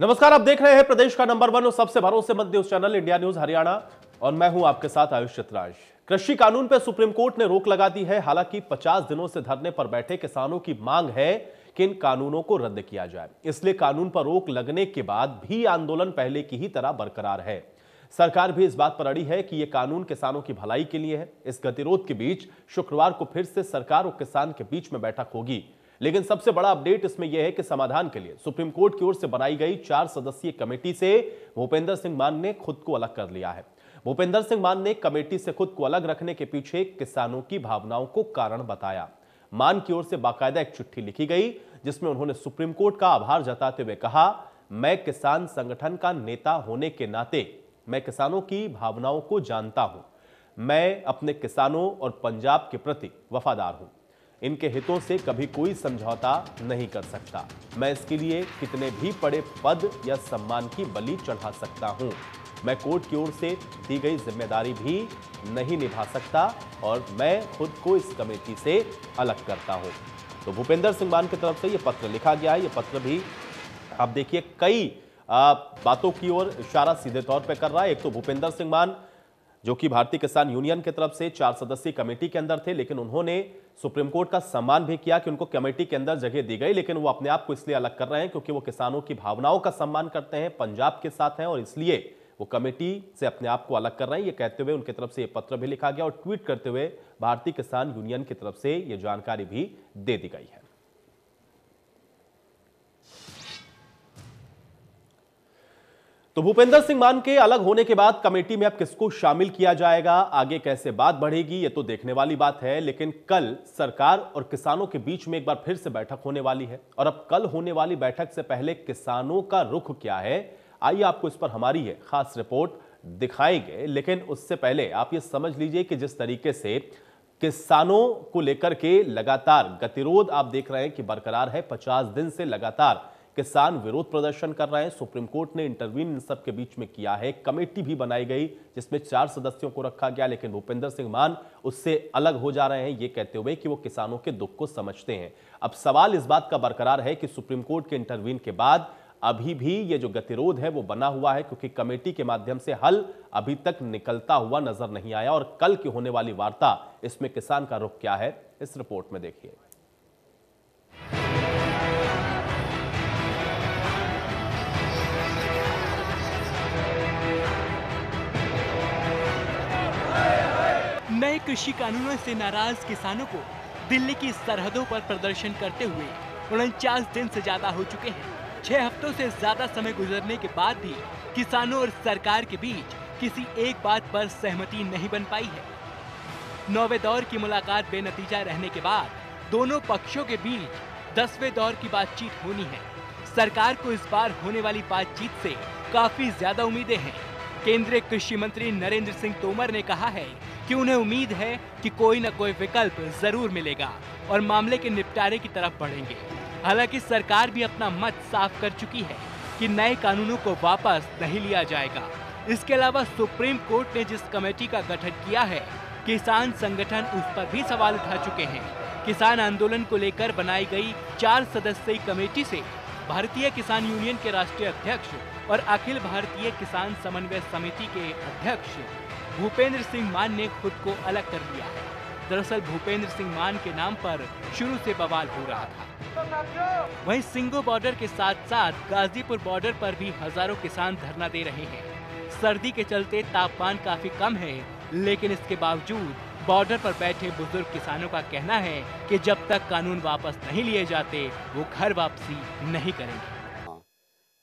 नमस्कार, आप देख रहे हैं प्रदेश का नंबर 1 और सबसे भरोसेमंद news channel India news Haryana और मैं हूं आपके साथ आयुष चित्राज। कृषि कानून पर सुप्रीम कोर्ट ने रोक लगा दी है। हालांकि 50 दिनों से धरने पर बैठे किसानों की मांग है कि इन कानूनों को रद्द किया जाए। इसलिए कानून पर रोक लगने के बाद भी आंदोलन पहले की ही तरह बरकरार है। सरकार भी इस बात पर अड़ी है कि यह कानून किसानों की भलाई के लिए है। इस गतिरोध के बीच शुक्रवार को फिर से सरकार और किसान के बीच में बैठक होगी। लेकिन सबसे बड़ा अपडेट इसमें यह है कि समाधान के लिए सुप्रीम कोर्ट की ओर से बनाई गई 4 सदस्यीय कमेटी से भूपेंद्र सिंह मान ने खुद को अलग कर लिया है। भूपेंद्र सिंह मान ने कमेटी से खुद को अलग रखने के पीछे किसानों की भावनाओं को कारण बताया। मान की ओर से बाकायदा एक चिट्ठी लिखी गई जिसमें उन्होंने सुप्रीम कोर्ट का आभार जताते हुए कहा, मैं किसान संगठन का नेता होने के नाते मैं किसानों की भावनाओं को जानता हूं। मैं अपने किसानों और पंजाब के प्रति वफादार हूं। इनके हितों से कभी कोई समझौता नहीं कर सकता। मैं इसके लिए कितने भी बड़े पद या सम्मान की बलि चढ़ा सकता हूं। मैं कोर्ट की ओर से दी गई जिम्मेदारी भी नहीं निभा सकता और मैं खुद को इस कमेटी से अलग करता हूं। तो भूपेंद्र सिंह मान की तरफ से यह पत्र लिखा गया है। यह पत्र भी आप देखिए कई बातों की ओर इशारा सीधे तौर पर कर रहा है। एक तो भूपेंद्र सिंह मान जो कि भारतीय किसान यूनियन की तरफ से 4 सदस्यीय कमेटी के अंदर थे, लेकिन उन्होंने सुप्रीम कोर्ट का सम्मान भी किया कि उनको कमेटी के अंदर जगह दी गई। लेकिन वो अपने आप को इसलिए अलग कर रहे हैं क्योंकि वो किसानों की भावनाओं का सम्मान करते हैं, पंजाब के साथ हैं और इसलिए वो कमेटी से अपने आप को अलग कर रहे हैं। ये कहते हुए उनकी तरफ से ये पत्र भी लिखा गया और ट्वीट करते हुए भारतीय किसान यूनियन की तरफ से ये जानकारी भी दे दी गई है। तो भूपेंद्र सिंह मान के अलग होने के बाद कमेटी में अब किसको शामिल किया जाएगा, आगे कैसे बात बढ़ेगी, ये तो देखने वाली बात है। लेकिन कल सरकार और किसानों के बीच में एक बार फिर से बैठक होने वाली है और अब कल होने वाली बैठक से पहले किसानों का रुख क्या है, आइए आपको इस पर हमारी है खास रिपोर्ट दिखाएंगे। लेकिन उससे पहले आप ये समझ लीजिए कि जिस तरीके से किसानों को लेकर के लगातार गतिरोध आप देख रहे हैं कि बरकरार है। 50 दिन से लगातार किसान विरोध प्रदर्शन कर रहे हैं। सुप्रीम कोर्ट ने इंटरवीन इन सब के बीच में किया है। कमेटी भी बनाई गई जिसमें 4 सदस्यों को रखा गया, लेकिन भूपेंद्र सिंह मान उससे अलग हो जा रहे हैं, ये कहते हुए कि वो किसानों के दुख को समझते हैं। अब सवाल इस बात का बरकरार है कि सुप्रीम कोर्ट के इंटरवीन के बाद अभी भी ये जो गतिरोध है वो बना हुआ है, क्योंकि कमेटी के माध्यम से हल अभी तक निकलता हुआ नजर नहीं आया। और कल की होने वाली वार्ता, इसमें किसान का रुख क्या है, इस रिपोर्ट में देखिए। नए कृषि कानूनों से नाराज किसानों को दिल्ली की सरहदों पर प्रदर्शन करते हुए 49 दिन से ज्यादा हो चुके हैं। 6 हफ्तों से ज्यादा समय गुजरने के बाद भी किसानों और सरकार के बीच किसी एक बात पर सहमति नहीं बन पाई है। 9वें दौर की मुलाकात बेनतीजा रहने के बाद दोनों पक्षों के बीच 10वें दौर की बातचीत होनी है। सरकार को इस बार होने वाली बातचीत से काफी ज्यादा उम्मीदें हैं। केंद्रीय कृषि मंत्री नरेंद्र सिंह तोमर ने कहा है कि उन्हें उम्मीद है कि कोई न कोई विकल्प जरूर मिलेगा और मामले के निपटारे की तरफ बढ़ेंगे। हालांकि सरकार भी अपना मत साफ कर चुकी है कि नए कानूनों को वापस नहीं लिया जाएगा। इसके अलावा सुप्रीम कोर्ट ने जिस कमेटी का गठन किया है, किसान संगठन उस पर भी सवाल उठा चुके हैं। किसान आंदोलन को लेकर बनाई गई 4 सदस्यीय कमेटी से भारतीय किसान यूनियन के राष्ट्रीय अध्यक्ष और अखिल भारतीय किसान समन्वय समिति के अध्यक्ष भूपेंद्र सिंह मान ने खुद को अलग कर लिया है। दरअसल भूपेंद्र सिंह मान के नाम पर शुरू से बवाल हो रहा था। वहीं सिंगो बॉर्डर के साथ साथ गाजीपुर बॉर्डर पर भी हजारों किसान धरना दे रहे हैं। सर्दी के चलते तापमान काफी कम है, लेकिन इसके बावजूद बॉर्डर पर बैठे बुजुर्ग किसानों का कहना है कि जब तक कानून वापस नहीं लिए जाते वो घर वापसी नहीं करेंगे।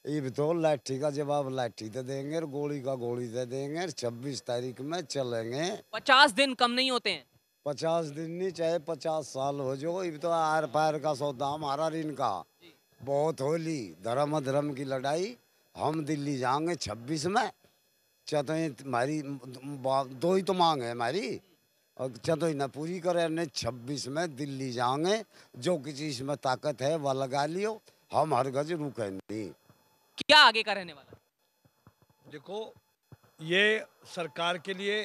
ये तो लाठी का जवाब लाठी दे देंगे और गोली का गोली दे देंगे। 26 तारीख में चलेंगे। 50 दिन कम नहीं होते हैं। 50 दिन नहीं, चाहे 50 साल हो जो, ये तो आर पार का सौदा हमारा ऋण का बहुत होली। धर्म धर्म की लड़ाई। हम दिल्ली जाएंगे 26 में। चतुई हमारी 2 ही तो मांग है हमारी, और चतुई न पूरी करे ने 26 में दिल्ली जाएंगे। जो किसी इसमें ताकत है वह लगा लियो, हम हर गज रुके नहीं। क्या आगे का रहने वाला? देखो, ये सरकार के लिए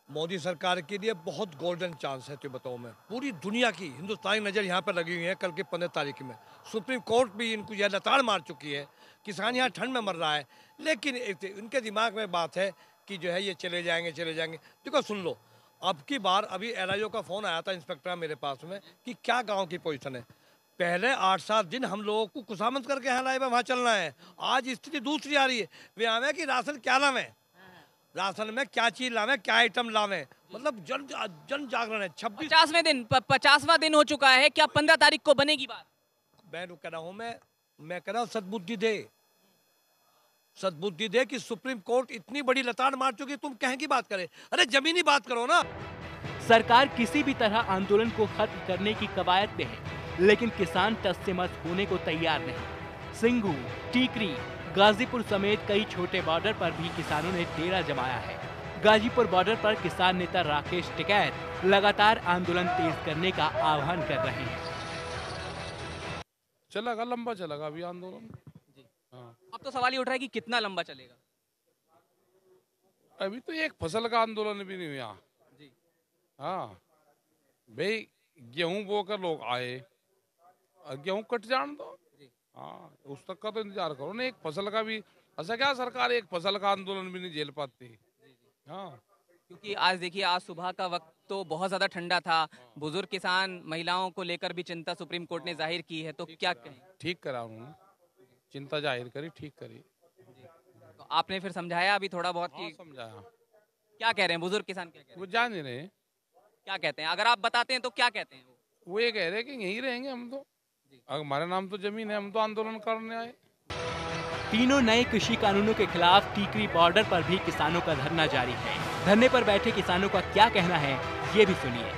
मोदी सरकार के लिए बहुत गोल्डन चांस है। तो बताओ, मैं पूरी दुनिया की हिंदुस्तानी नज़र यहाँ पर लगी हुई है। कल के 15 तारीख में सुप्रीम कोर्ट भी इनको यह लताड़ मार चुकी है। किसान यहाँ ठंड में मर रहा है, लेकिन इनके दिमाग में बात है कि जो है ये चले जाएंगे चले जाएंगे। देखो सुन लो, अब की बार अभी LIO का फ़ोन आया था इंस्पेक्टर मेरे पास में कि क्या गाँव की पोजीशन है। पहले 8-7 दिन हम लोगों को खुशामद करके यहाँ लाए वहाँ चलना है। आज स्थिति दूसरी आ रही है। वे आवे कि राशन क्या लावे, राशन में क्या चीज लावे, क्या आइटम लावे, मतलब जन जागरण है। 50वां दिन हो चुका है। क्या 15 तारीख को बनेगी बात? मैं कह रहा हूँ, मैं कह रहा हूँ सद्बुद्धि दे कि सुप्रीम कोर्ट इतनी बड़ी लताड़ मार चुकी, तुम कहें की बात करे? अरे जमीनी बात करो ना। सरकार किसी भी तरह आंदोलन को खत्म करने की कवायद में है, लेकिन किसान टस से मस होने को तैयार नहीं। सिंघू, टीकरी, गाजीपुर समेत कई छोटे बॉर्डर पर भी किसानों ने डेरा जमाया है। गाजीपुर बॉर्डर पर किसान नेता राकेश टिकैत लगातार आंदोलन तेज करने का आह्वान कर रहे हैं। चलेगा, लंबा चलेगा अभी आंदोलन। हाँ। अब तो सवाल ये उठ रहा है कि कितना लंबा चलेगा। अभी तो एक फसल का आंदोलन भी नहीं हुआ। हाँ भाई, गेहूं बोकर लोग आए, गेहूं कट जान दो। हाँ, उस तक का तो इंतजार करो ना। एक फसल का भी ऐसा क्या सरकार एक फसल का आंदोलन भी नहीं झेल पाती। हाँ, क्योंकि आज देखिए, आज सुबह का वक्त तो बहुत ज्यादा ठंडा था। बुजुर्ग किसान, महिलाओं को लेकर भी चिंता सुप्रीम कोर्ट ने जाहिर की है, तो क्या कहें? ठीक करा उन्होंने, चिंता जाहिर करी, ठीक करी। तो आपने फिर समझाया अभी थोड़ा बहुत कि समझाया? क्या कह रहे हैं बुजुर्ग किसान? क्या कह रहे हैं? वो जान नहीं रहे। क्या कहते हैं? अगर आप बताते हैं तो क्या कहते हैं वो ये कह रहे कि यहीं रहेंगे हम तो, हमारे नाम तो जमीन है, हम तो आंदोलन करने आए। तीनों नए कृषि कानूनों के खिलाफ टीकरी बॉर्डर पर भी किसानों का धरना जारी है। धरने पर बैठे किसानों का क्या कहना है, ये भी सुनिए।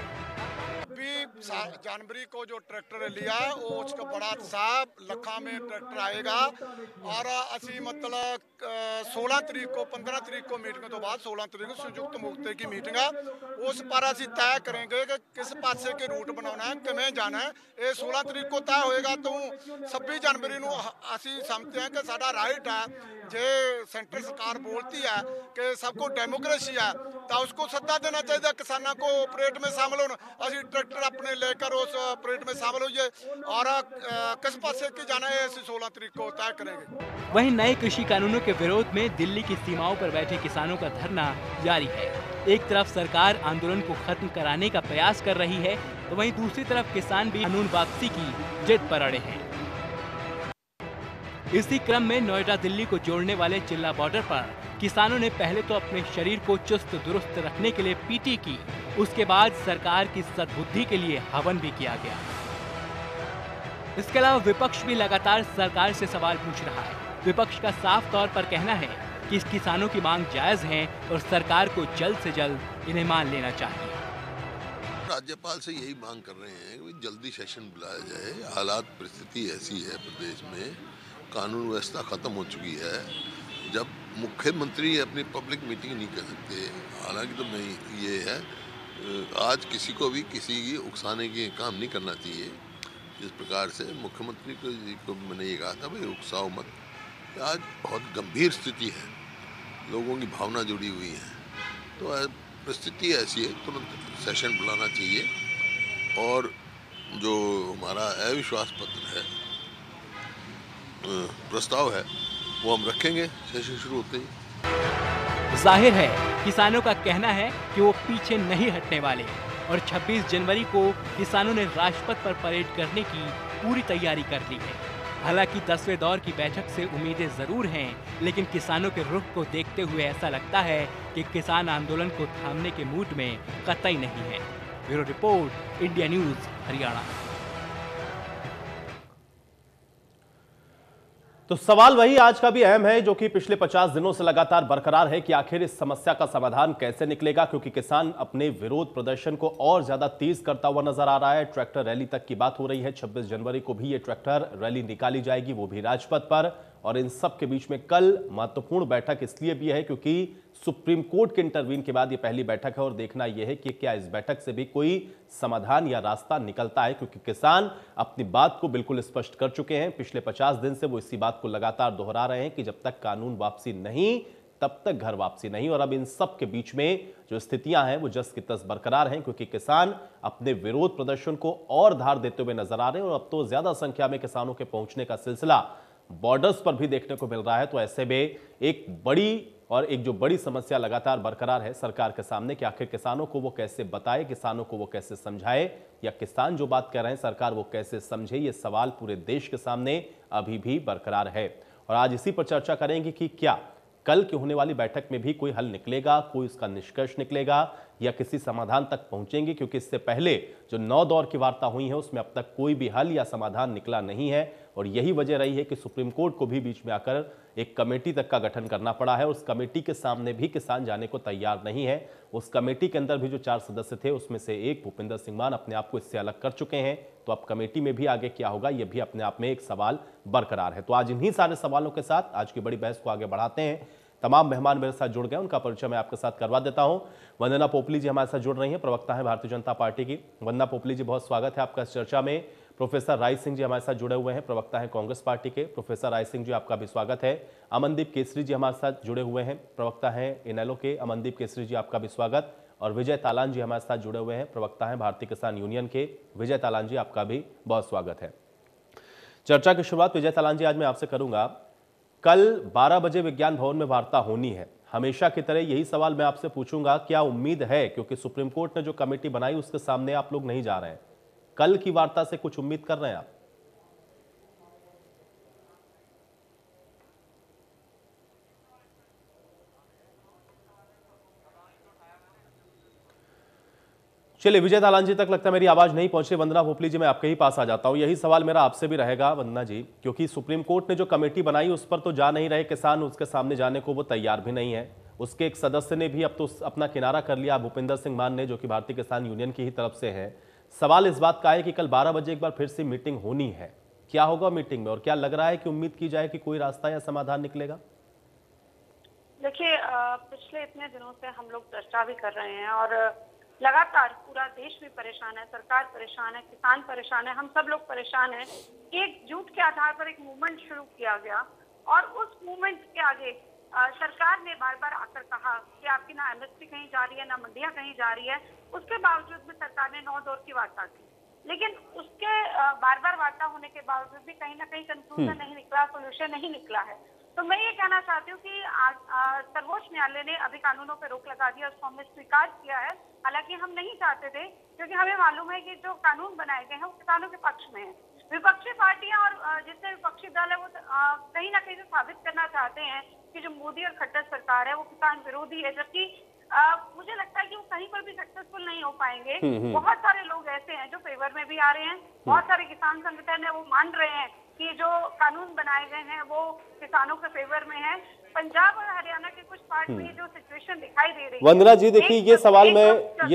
जनवरी को जो ट्रैक्टर लिया वो उसका बड़ा साहब लखा में ट्रैक्टर आएगा और असी मतलब 16 तरीक को 15 तरीक को मीटिंग तो बाद 16 तरीक को संयुक्त मोर्चे की मीटिंग है। उस पर असी तय करेंगे कि किस पासे के रूट बनाना है, किमें जाना है। ये 16 तरीक को तय होएगा। तो 26 जनवरी को असी समझते हैं कि साडा राइट है, जे सेंट्रल सरकार बोलती है कि सबको डेमोक्रेसी है, तो उसको सत्ता देना चाहिए किसानों को ऑपरेट में शामिल होना। असी ट्रैक्टर अपने लेकर उस ऑपरेट में शामिल होइए और किस पासे की जाना है 16 तरीक को तय करेंगे। वहीं नए कृषि कानूनों के विरोध में दिल्ली की सीमाओं पर बैठे किसानों का धरना जारी है। एक तरफ सरकार आंदोलन को खत्म कराने का प्रयास कर रही है, तो वहीं दूसरी तरफ किसान भी कानून वापसी की जिद पर अड़े हैं। इसी क्रम में नोएडा दिल्ली को जोड़ने वाले चिल्ला बॉर्डर पर किसानों ने पहले तो अपने शरीर को चुस्त दुरुस्त रखने के लिए पीटी की, उसके बाद सरकार की सद्बुद्धि के लिए हवन भी किया गया। इसके अलावा विपक्ष भी लगातार सरकार से सवाल पूछ रहा है। विपक्ष का साफ तौर पर कहना है कि इस किसानों की मांग जायज है और सरकार को जल्द से जल्द इन्हें मान लेना चाहिए। राज्यपाल से यही मांग कर रहे हैं कि जल्दी सेशन बुलाया जाए। हालात परिस्थिति ऐसी है प्रदेश में, कानून व्यवस्था खत्म हो चुकी है। जब मुख्यमंत्री अपनी पब्लिक मीटिंग नहीं कर सकते, हालांकि तो नहीं, ये है आज किसी को भी किसी की उकसाने के काम नहीं करना चाहिए। जिस प्रकार से मुख्यमंत्री को मैंने ये कहा था, भाई उकसाओ मत। आज बहुत गंभीर स्थिति है, लोगों की भावना जुड़ी हुई है, तो परिस्थिति ऐसी है, तुरंत सेशन बुलाना चाहिए। और जो हमारा अविश्वास पत्र है, प्रस्ताव है, वो हम रखेंगे सेशन शुरू होते ही। जाहिर है किसानों का कहना है कि वो पीछे नहीं हटने वाले और 26 जनवरी को किसानों ने राजपथ पर परेड करने की पूरी तैयारी कर ली है। हालांकि 10वें दौर की बैठक से उम्मीदें जरूर हैं, लेकिन किसानों के रुख को देखते हुए ऐसा लगता है कि किसान आंदोलन को थामने के मूड में कतई नहीं है। Bureau report, India news, Haryana. तो सवाल वही आज का भी अहम है, जो कि पिछले 50 दिनों से लगातार बरकरार है कि आखिर इस समस्या का समाधान कैसे निकलेगा, क्योंकि किसान अपने विरोध प्रदर्शन को और ज्यादा तेज करता हुआ नजर आ रहा है। ट्रैक्टर रैली तक की बात हो रही है। 26 जनवरी को भी ये ट्रैक्टर रैली निकाली जाएगी, वो भी राजपथ पर। और इन सब के बीच में कल महत्वपूर्ण बैठक इसलिए भी है क्योंकि सुप्रीम कोर्ट के इंटरवीन के बाद ये पहली बैठक है और देखना यह है कि क्या इस बैठक से भी कोई समाधान या रास्ता निकलता है, क्योंकि किसान अपनी बात को बिल्कुल स्पष्ट कर चुके हैं। पिछले 50 दिन से वो इसी बात को लगातार दोहरा रहे हैं कि जब तक कानून वापसी नहीं तब तक घर वापसी नहीं। और अब इन सब के बीच में जो स्थितियां हैं वो जस की तस बरकरार हैं, क्योंकि किसान अपने विरोध प्रदर्शन को और धार देते हुए नजर आ रहे हैं और अब तो ज्यादा संख्या में किसानों के पहुंचने का सिलसिला बॉर्डर्स पर भी देखने को मिल रहा है। तो ऐसे में एक बड़ी समस्या लगातार बरकरार है सरकार के सामने कि आखिर किसानों को वो कैसे बताए, किसानों को वो कैसे समझाए, या किसान जो बात कर रहे हैं सरकार वो कैसे समझे। ये सवाल पूरे देश के सामने अभी भी बरकरार है और आज इसी पर चर्चा करेंगे कि क्या कल की होने वाली बैठक में भी कोई हल निकलेगा, कोई उसका निष्कर्ष निकलेगा या किसी समाधान तक पहुंचेंगे, क्योंकि इससे पहले जो 9 दौर की वार्ता हुई है उसमें अब तक कोई भी हल या समाधान निकला नहीं है। और यही वजह रही है कि सुप्रीम कोर्ट को भी बीच में आकर एक कमेटी तक का गठन करना पड़ा है। उस कमेटी के सामने भी किसान जाने को तैयार नहीं है। उस कमेटी के अंदर भी जो 4 सदस्य थे उसमें से एक भूपिंदर सिंह मान अपने आप को इससे अलग कर चुके हैं। तो अब कमेटी में भी आगे क्या होगा यह भी अपने आप में एक सवाल बरकरार है। तो आज इन्हीं सारे सवालों के साथ आज की बड़ी बहस को आगे बढ़ाते हैं। तमाम मेहमान मेरे साथ जुड़ गए, उनका परिचय मैं आपके साथ करवा देता हूं। वंदना पोपली जी हमारे साथ जुड़ रही हैं, प्रवक्ता है भारतीय जनता पार्टी की। वंदना पोपली जी, बहुत स्वागत है आपका इस चर्चा में। प्रोफेसर राय सिंह जी हमारे साथ जुड़े हुए हैं, प्रवक्ता है कांग्रेस पार्टी के। प्रोफेसर राय सिंह जी, आपका भी स्वागत है। अमनदीप केसरी जी हमारे साथ जुड़े हुए हैं, प्रवक्ता है इनेलो के। अमनदीप केसरी जी, आपका भी स्वागत। और विजय तालान जी हमारे साथ जुड़े हुए हैं, प्रवक्ता है भारतीय किसान यूनियन के। विजय तालान जी, आपका भी बहुत स्वागत है। चर्चा की शुरुआत विजय तालान जी आज मैं आपसे करूंगा। कल 12 बजे विज्ञान भवन में वार्ता होनी है। हमेशा की तरह यही सवाल मैं आपसे पूछूंगा, क्या उम्मीद है, क्योंकि सुप्रीम कोर्ट ने जो कमेटी बनाई उसके सामने आप लोग नहीं जा रहे हैं, कल की वार्ता से कुछ उम्मीद कर रहे हैं आप? चलिए, विजय तालान जी तक लगता है मेरी आवाज नहीं पहुंची। वंदना पोपली जी, मैं आपके ही पास आ जाता हूं। यही सवाल मेरा आपसे भी रहेगा वंदना जी, क्योंकि सुप्रीम कोर्ट ने जो कमेटी बनाई उस पर तो जा नहीं रहे किसान, उसके सामने जाने को वो तैयार भी नहीं है। उसके एक सदस्य ने भी अब तो अपना किनारा कर लिया, भूपिंदर सिंह मान ने, जो कि भारतीय किसान यूनियन की ही तरफ से है। सवाल इस बात का है कि कल 12 बजे एक बार फिर से मीटिंग होनी है, क्या होगा मीटिंग में और क्या लग रहा है कि उम्मीद की जाए कि कोई रास्ता या समाधान निकलेगा? देखिए, पिछले इतने दिनों से हम लोग चर्चा भी कर रहे हैं और लगातार पूरा देश भी परेशान है, सरकार परेशान है, किसान परेशान है, हम सब लोग परेशान हैं। एकजुट के आधार पर एक मूवमेंट शुरू किया गया और उस मूवमेंट के आगे सरकार ने बार बार आकर कहा कि आपकी ना एमएसपी कहीं जा रही है, ना मंडियां कहीं जा रही है। उसके बावजूद भी सरकार ने 9 दौर की वार्ता की, लेकिन उसके बार बार वार्ता होने के बावजूद भी कहीं ना कहीं कंक्लूजन नहीं निकला, सोल्यूशन नहीं निकला है। तो मैं ये कहना चाहती हूँ कि सर्वोच्च न्यायालय ने अभी कानूनों पर रोक लगा दिया, उसको हमने स्वीकार किया है। हालांकि हम नहीं चाहते थे, क्योंकि हमें मालूम है कि जो कानून बनाए गए हैं वो किसानों के पक्ष में है। विपक्षी पार्टियां और जितने विपक्षी दल है वो कहीं ना कहीं से साबित करना चाहते हैं कि जो मोदी और खट्टर सरकार है वो किसान विरोधी है, जबकि मुझे लगता है कि वो कहीं पर भी सक्सेसफुल नहीं हो पाएंगे। बहुत सारे लोग ऐसे हैं जो फेवर में भी आ रहे हैं, बहुत सारे किसान संगठन है वो मान रहे हैं कि जो कानून बनाए गए हैं वो किसानों के फेवर में है। पंजाब और हरियाणा के कुछ पार्ट में जो सिचुएशन दिखाई दे रही है। वंदना जी, देखिए ये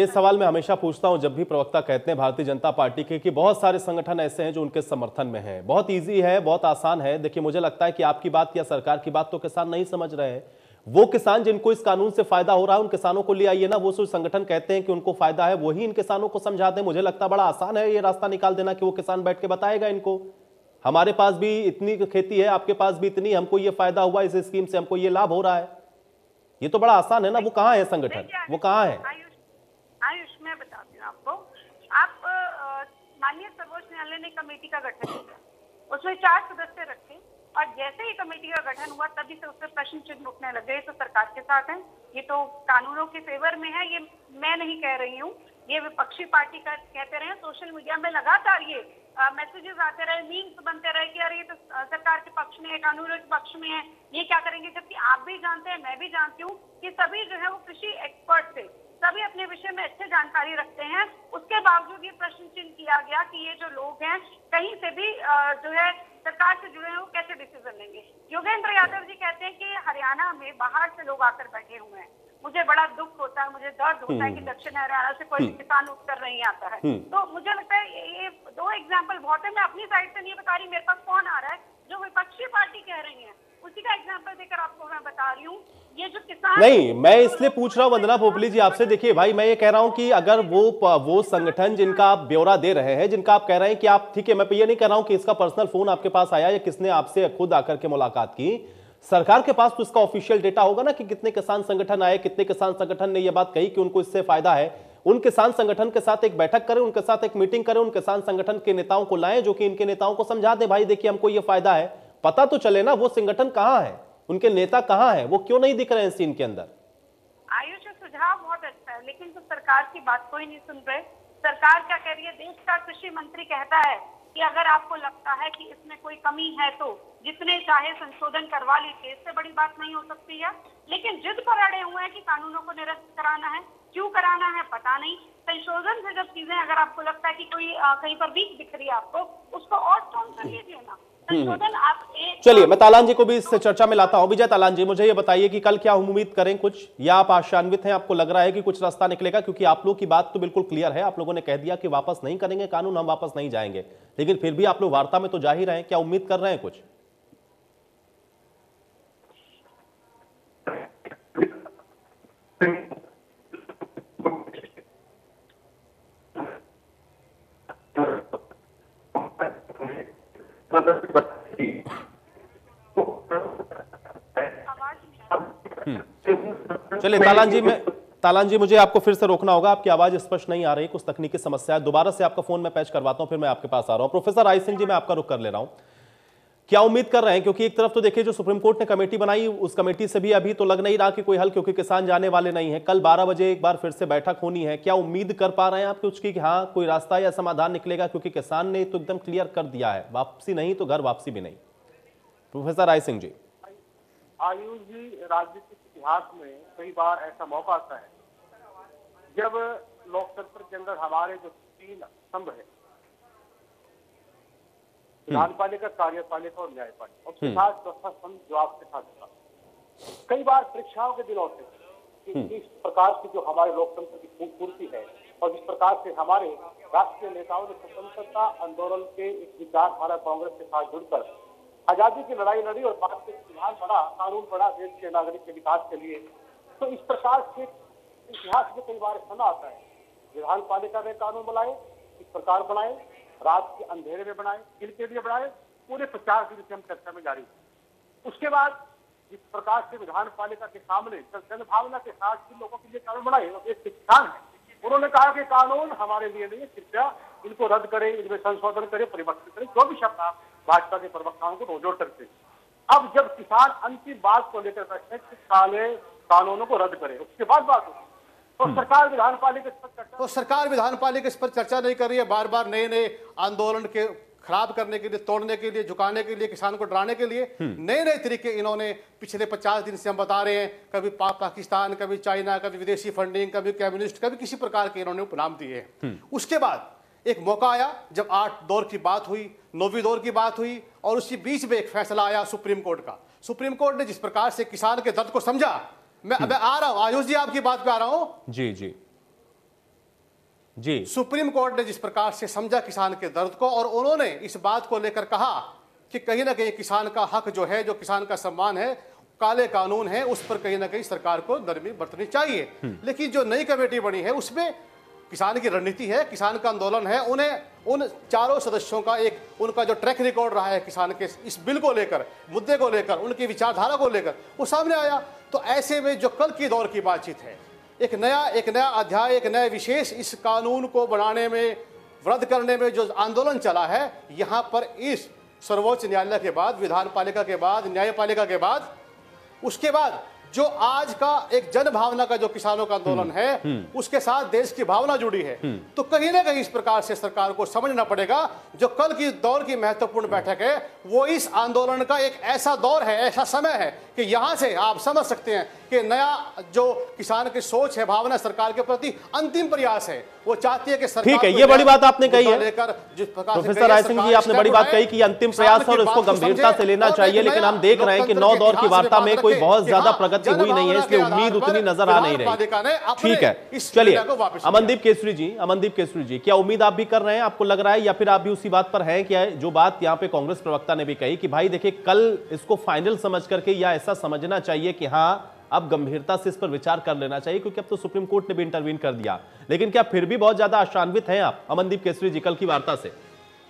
सवाल मैं हमेशा पूछता हूं जब भी प्रवक्ता कहते हैं भारतीय जनता पार्टी के कि बहुत सारे संगठन ऐसे हैं जो उनके समर्थन में हैं। बहुत इजी है, बहुत आसान है। देखिए, मुझे लगता है कि आपकी बात या सरकार की बात तो किसान नहीं समझ रहे हैं। वो किसान जिनको इस कानून से फायदा हो रहा है उन किसानों को ले आइए ना। वो जो संगठन कहते हैं कि उनको फायदा है वही इन किसानों को समझा दें। मुझे लगता है बड़ा आसान है ये रास्ता निकाल देना कि वो किसान बैठ के बताएगा इनको, हमारे पास भी इतनी खेती है, आपके पास भी इतनी, हमको ये फायदा हुआ इस स्कीम से, हमको ये लाभ हो रहा है। ये तो बड़ा आसान है ना। वो कहाँ है संगठन, वो कहाँ है? आयुष मैं बताती हूँ आपको। आप माननीय सर्वोच्च न्यायालय ने कमेटी का गठन किया, उसमें 4 सदस्य रखे और जैसे ही कमेटी का गठन हुआ तभी से उससे प्रश्न चिन्ह उठने लगे। तो सरकार के साथ है, ये तो कानूनों के फेवर में है, ये मैं नहीं कह रही हूँ, ये विपक्षी पार्टी का कहते रहे। सोशल मीडिया में लगातार ये मैसेजेस आते रहे, मीम्स बनते रहे कि अरे ये तो सरकार के पक्ष में है, कानूनों के पक्ष में है, ये क्या करेंगे। जबकि आप भी जानते हैं, मैं भी जानती हूँ कि सभी जो है वो कृषि एक्सपर्ट थे, सभी अपने विषय में अच्छे जानकारी रखते हैं। उसके बावजूद ये प्रश्न चिन्ह किया गया कि ये जो लोग हैं कहीं से भी जो है सरकार से जुड़े हैं वो कैसे डिसीजन लेंगे। योगेंद्र यादव जी कहते हैं कि हरियाणा में बाहर से लोग आकर बैठे हुए हैं। मुझे बड़ा दुख होता है, मुझे दर्द होता है कि दक्षिण हरियाणा से कोई किसान उत्तर नहीं आता है। तो मुझे लगता है ये 2 एग्जाम्पल बहुत है। मैं अपनी साइड से नहीं बता रही, मेरे पास कौन आ रहा है जो विपक्षी पार्टी कह रही है, उसी का एग्जाम्पल देकर आपको मैं बता रही हूँ। ये जो किसान नहीं, मैं इसलिए पूछ रहा हूँ वंदना पोपली जी आपसे। देखिए भाई, मैं ये कह रहा हूँ कि अगर वो संगठन जिनका आप ब्यौरा दे रहे हैं, जिनका आप कह रहे हैं कि आप, ठीक है, मैं ये नहीं कह रहा हूँ कि इसका पर्सनल फोन आपके पास आया या किसने आपसे खुद आकर के मुलाकात की, सरकार के पास तो इसका ऑफिशियल डेटा होगा ना कि कितने किसान संगठन आए, कितने किसान संगठन ने यह बात कही कि उनको इससे फायदा है। उन किसान संगठन के साथ एक बैठक करें, उनके साथ एक मीटिंग करें, उन किसान संगठन के नेताओं को लाएं जो कि इनके नेताओं को समझा दे, भाई देखिए हमको ये फायदा है। पता तो चले ना वो संगठन कहां है, उनके नेता कहां है, वो क्यों नहीं दिख रहे हैं सीन के अंदर। आयुष सुझाव बहुत अच्छा है, लेकिन तो सरकार की बात कोई नहीं सुन रहे। सरकार क्या कह रही है? देश का कृषि मंत्री कहता है कि अगर आपको लगता है कि इसमें कोई कमी है तो जितने चाहे संशोधन करवा लीजिए, इससे बड़ी बात नहीं हो सकती है। लेकिन जिद पर अड़े हुए हैं कि कानूनों को निरस्त कराना है। क्यों कराना है पता नहीं। संशोधन से जब चीजें अगर आपको लगता है कि कोई कहीं पर वीक दिख रही है आपको, उसको और स्ट्रॉन्ग कर लीजिए ना। संशोधन आप चलिए मैं तालान जी को भी इस चर्चा में लाता हूं। विजय तालान जी, मुझे ये बताइए कि कल क्या उम्मीद करें कुछ, या आप आशान्वित हैं, आपको लग रहा है कि कुछ रास्ता निकलेगा? क्योंकि आप लोगों की बात तो बिल्कुल क्लियर है, आप लोगों ने कह दिया कि वापस नहीं करेंगे कानून, हम वापस नहीं जाएंगे, लेकिन फिर भी आप लोग वार्ता में तो जा ही रहे हैं। क्या उम्मीद कर रहे हैं कुछ? चलिए तालान जी मुझे आपको फिर से रोकना होगा, आपकी आवाज स्पष्ट नहीं आ रही, कुछ तकनीकी समस्या है। दोबारा से आपका फोन मैं पैच करवाता हूं, फिर मैं आपके पास आ रहा हूं। प्रोफेसर आई सिंह जी, मैं आपका रुख कर ले रहा हूं। क्या उम्मीद कर रहे हैं? क्योंकि एक तरफ तो देखिए जो सुप्रीम कोर्ट ने कमेटी बनाई, उस कमेटी से भी अभी तो लग नहीं रहा कि कोई हल, क्योंकि किसान जाने वाले नहीं है। कल 12 बजे एक बार फिर से बैठक होनी है। क्या उम्मीद कर पा रहे हैं आप कुछ की कि हाँ कोई रास्ता या समाधान निकलेगा? क्योंकि किसान ने तो एकदम क्लियर कर दिया है, वापसी नहीं तो घर वापसी भी नहीं। प्रोफेसर आई सिंह जी। आयुष जी, राजनीतिक इतिहास में कई बार ऐसा मौका आता है जब लोकतंत्र के अंदर हमारे जो 3 स्तंभ है, विधानपालिका, कार्यपालिका और न्यायपालिका, उसके साथ चौथा स्तंभ जो आपके साथ था, कई बार परीक्षाओं के दिनों से कि जिस प्रकार की जो हमारे लोकतंत्र की खूबसूरती है और जिस प्रकार से हमारे राष्ट्रीय नेताओं ने स्वतंत्रता आंदोलन के एक विचारधारा कांग्रेस के साथ जुड़कर आजादी की लड़ाई लड़ी और बाद में संविधान बना, कानून बना देश के नागरिक के विकास के लिए। तो इस प्रकार से इतिहास में कई बार समय आता है विधानपालिका में कानून बनाए, इस प्रकार बनाए, रात के अंधेरे में बनाए, किनके लिए बनाए, पूरे 50 दिन से हम चर्चा में जारी है। उसके बाद जिस प्रकार से विधानपालिका के सामने जनभावना के साथ जिन लोगों के लिए कानून बनाए, एक किसान है, उन्होंने कहा कि कानून हमारे लिए नहीं है, कृपया इनको रद्द करें, इनमें संशोधन करें, परिवर्तन करें, जो भी शब्द आप भाजपा के प्रवक्ताओं को रोजोर करते। अब जब किसान अंतिम बात को लेकर बैठे कि काले कानूनों को रद्द करें, उसके बाद बात होगी तो सरकार विधानपालिका इस पर चर्चा नहीं कर रही है। बार बार नए नए आंदोलन के खराब करने के लिए, तोड़ने के लिए, झुकाने के लिए, किसान को डराने के लिए नए नए तरीके इन्होंने पिछले 50 दिन से हम बता रहे हैं। कभी पाकिस्तान, कभी चाइना, कभी विदेशी फंडिंग, कभी कम्युनिस्ट, कभी किसी प्रकार के इन्होंने उपनाम दिए हैं। उसके बाद एक मौका आया जब 8 दौर की बात हुई, 9वीं दौर की बात हुई, और उसी बीच में एक फैसला आया सुप्रीम कोर्ट का। सुप्रीम कोर्ट ने जिस प्रकार से किसान के दर्द को समझा, मैं आ रहा हूं आयुष जी, आपकी बात पे आ रहा हूं। जी जी जी। सुप्रीम कोर्ट ने जिस प्रकार से समझा किसान के दर्द को, और उन्होंने इस बात को लेकर कहा कि कहीं ना कहीं किसान का हक जो है, जो किसान का सम्मान है, काले कानून है, उस पर कहीं ना कहीं सरकार को नरमी बरतनी चाहिए। लेकिन जो नई कमेटी बनी है उसमें किसान की रणनीति है, किसान का आंदोलन है, उन्हें उन चारों सदस्यों का एक उनका जो ट्रैक रिकॉर्ड रहा है किसान के इस बिल को लेकर, मुद्दे को लेकर, उनकी विचारधारा को लेकर, वो सामने आया। तो ऐसे में जो कल की दौर की बातचीत है, एक नया अध्याय, एक नया विशेष इस कानून को बनाने में, रद्द करने में जो आंदोलन चला है, यहाँ पर इस सर्वोच्च न्यायालय के बाद, विधानपालिका के बाद, न्यायपालिका के बाद, उसके बाद जो आज का एक जन भावना का जो किसानों का आंदोलन है, उसके साथ देश की भावना जुड़ी है। तो कहीं ना कहीं इस प्रकार से सरकार को समझना पड़ेगा जो कल की दौर की महत्वपूर्ण बैठक है, वो इस आंदोलन का एक ऐसा दौर है, ऐसा समय है कि यहां से आप समझ सकते हैं कि नया जो किसान की सोच है, भावना सरकार के प्रति अंतिम प्रयास है, वो चाहती है कि सरकार। ठीक है, ये बड़ी बात आपने कही है प्रोफेसर राय सिंह जी, आपने बड़ी बात कही कि अंतिम प्रयास है और इसको गंभीरता से लेना चाहिए। लेकिन हम देख रहे हैं कि 9 दौर की वार्ता में कोई बहुत ज्यादा प्रगति हुई नहीं है, इसलिए उम्मीद उतनी नजर आ नहीं रही। ठीक है, चलिए अमनदीप केसरी जी, क्या उम्मीद आप भी कर रहे हैं? आपको लग रहा है या फिर आप भी उसी बात पर हैं कि जो बात यहाँ पे कांग्रेस प्रवक्ता ने भी कही कि भाई देखिए कल इसको फाइनल समझ करके, या ऐसा समझना चाहिए कि हाँ अब गंभीरता से इस पर विचार कर लेना चाहिए, क्योंकि अब तो सुप्रीम कोर्ट ने भी इंटरवीन कर दिया। लेकिन क्या फिर भी बहुत ज्यादा आशान्वित हैं आप अमनदीप केसरी जी कल की वार्ता से?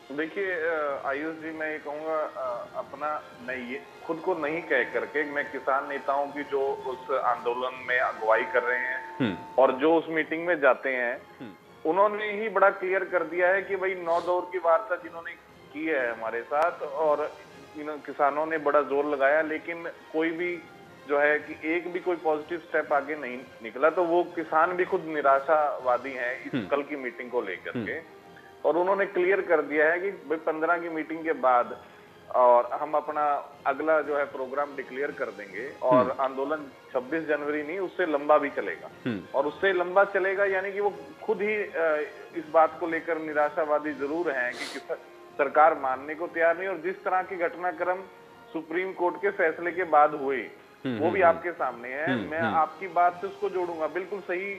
देखिए आयुष जी, मैं ये कहूँगा अपना मैं ये खुद को नहीं कह करके मैं किसान नेताओं की जो उस आंदोलन में अगुवाई कर रहे हैं और जो उस मीटिंग में जाते हैं, उन्होंने ही बड़ा क्लियर कर दिया है कि भाई 9 दौर की वार्ता जिन्होंने की है हमारे साथ, और किसानों ने बड़ा जोर लगाया, लेकिन कोई भी जो है कि एक भी कोई पॉजिटिव स्टेप आगे नहीं निकला। तो वो किसान भी खुद निराशावादी हैं इस कल की मीटिंग को लेकर के, और उन्होंने क्लियर कर दिया है कि भाई 15 की मीटिंग के बाद और हम अपना अगला जो है प्रोग्राम डिक्लेयर कर देंगे, और आंदोलन 26 जनवरी नहीं उससे लंबा भी चलेगा, और उससे लंबा चलेगा यानी कि वो खुद ही इस बात को लेकर निराशावादी जरूर हैं कि सरकार मानने को तैयार नहीं। और जिस तरह के घटनाक्रम सुप्रीम कोर्ट के फैसले के बाद हुए वो भी आपके सामने है। मैं आपकी बात से उसको जोड़ूंगा, बिल्कुल सही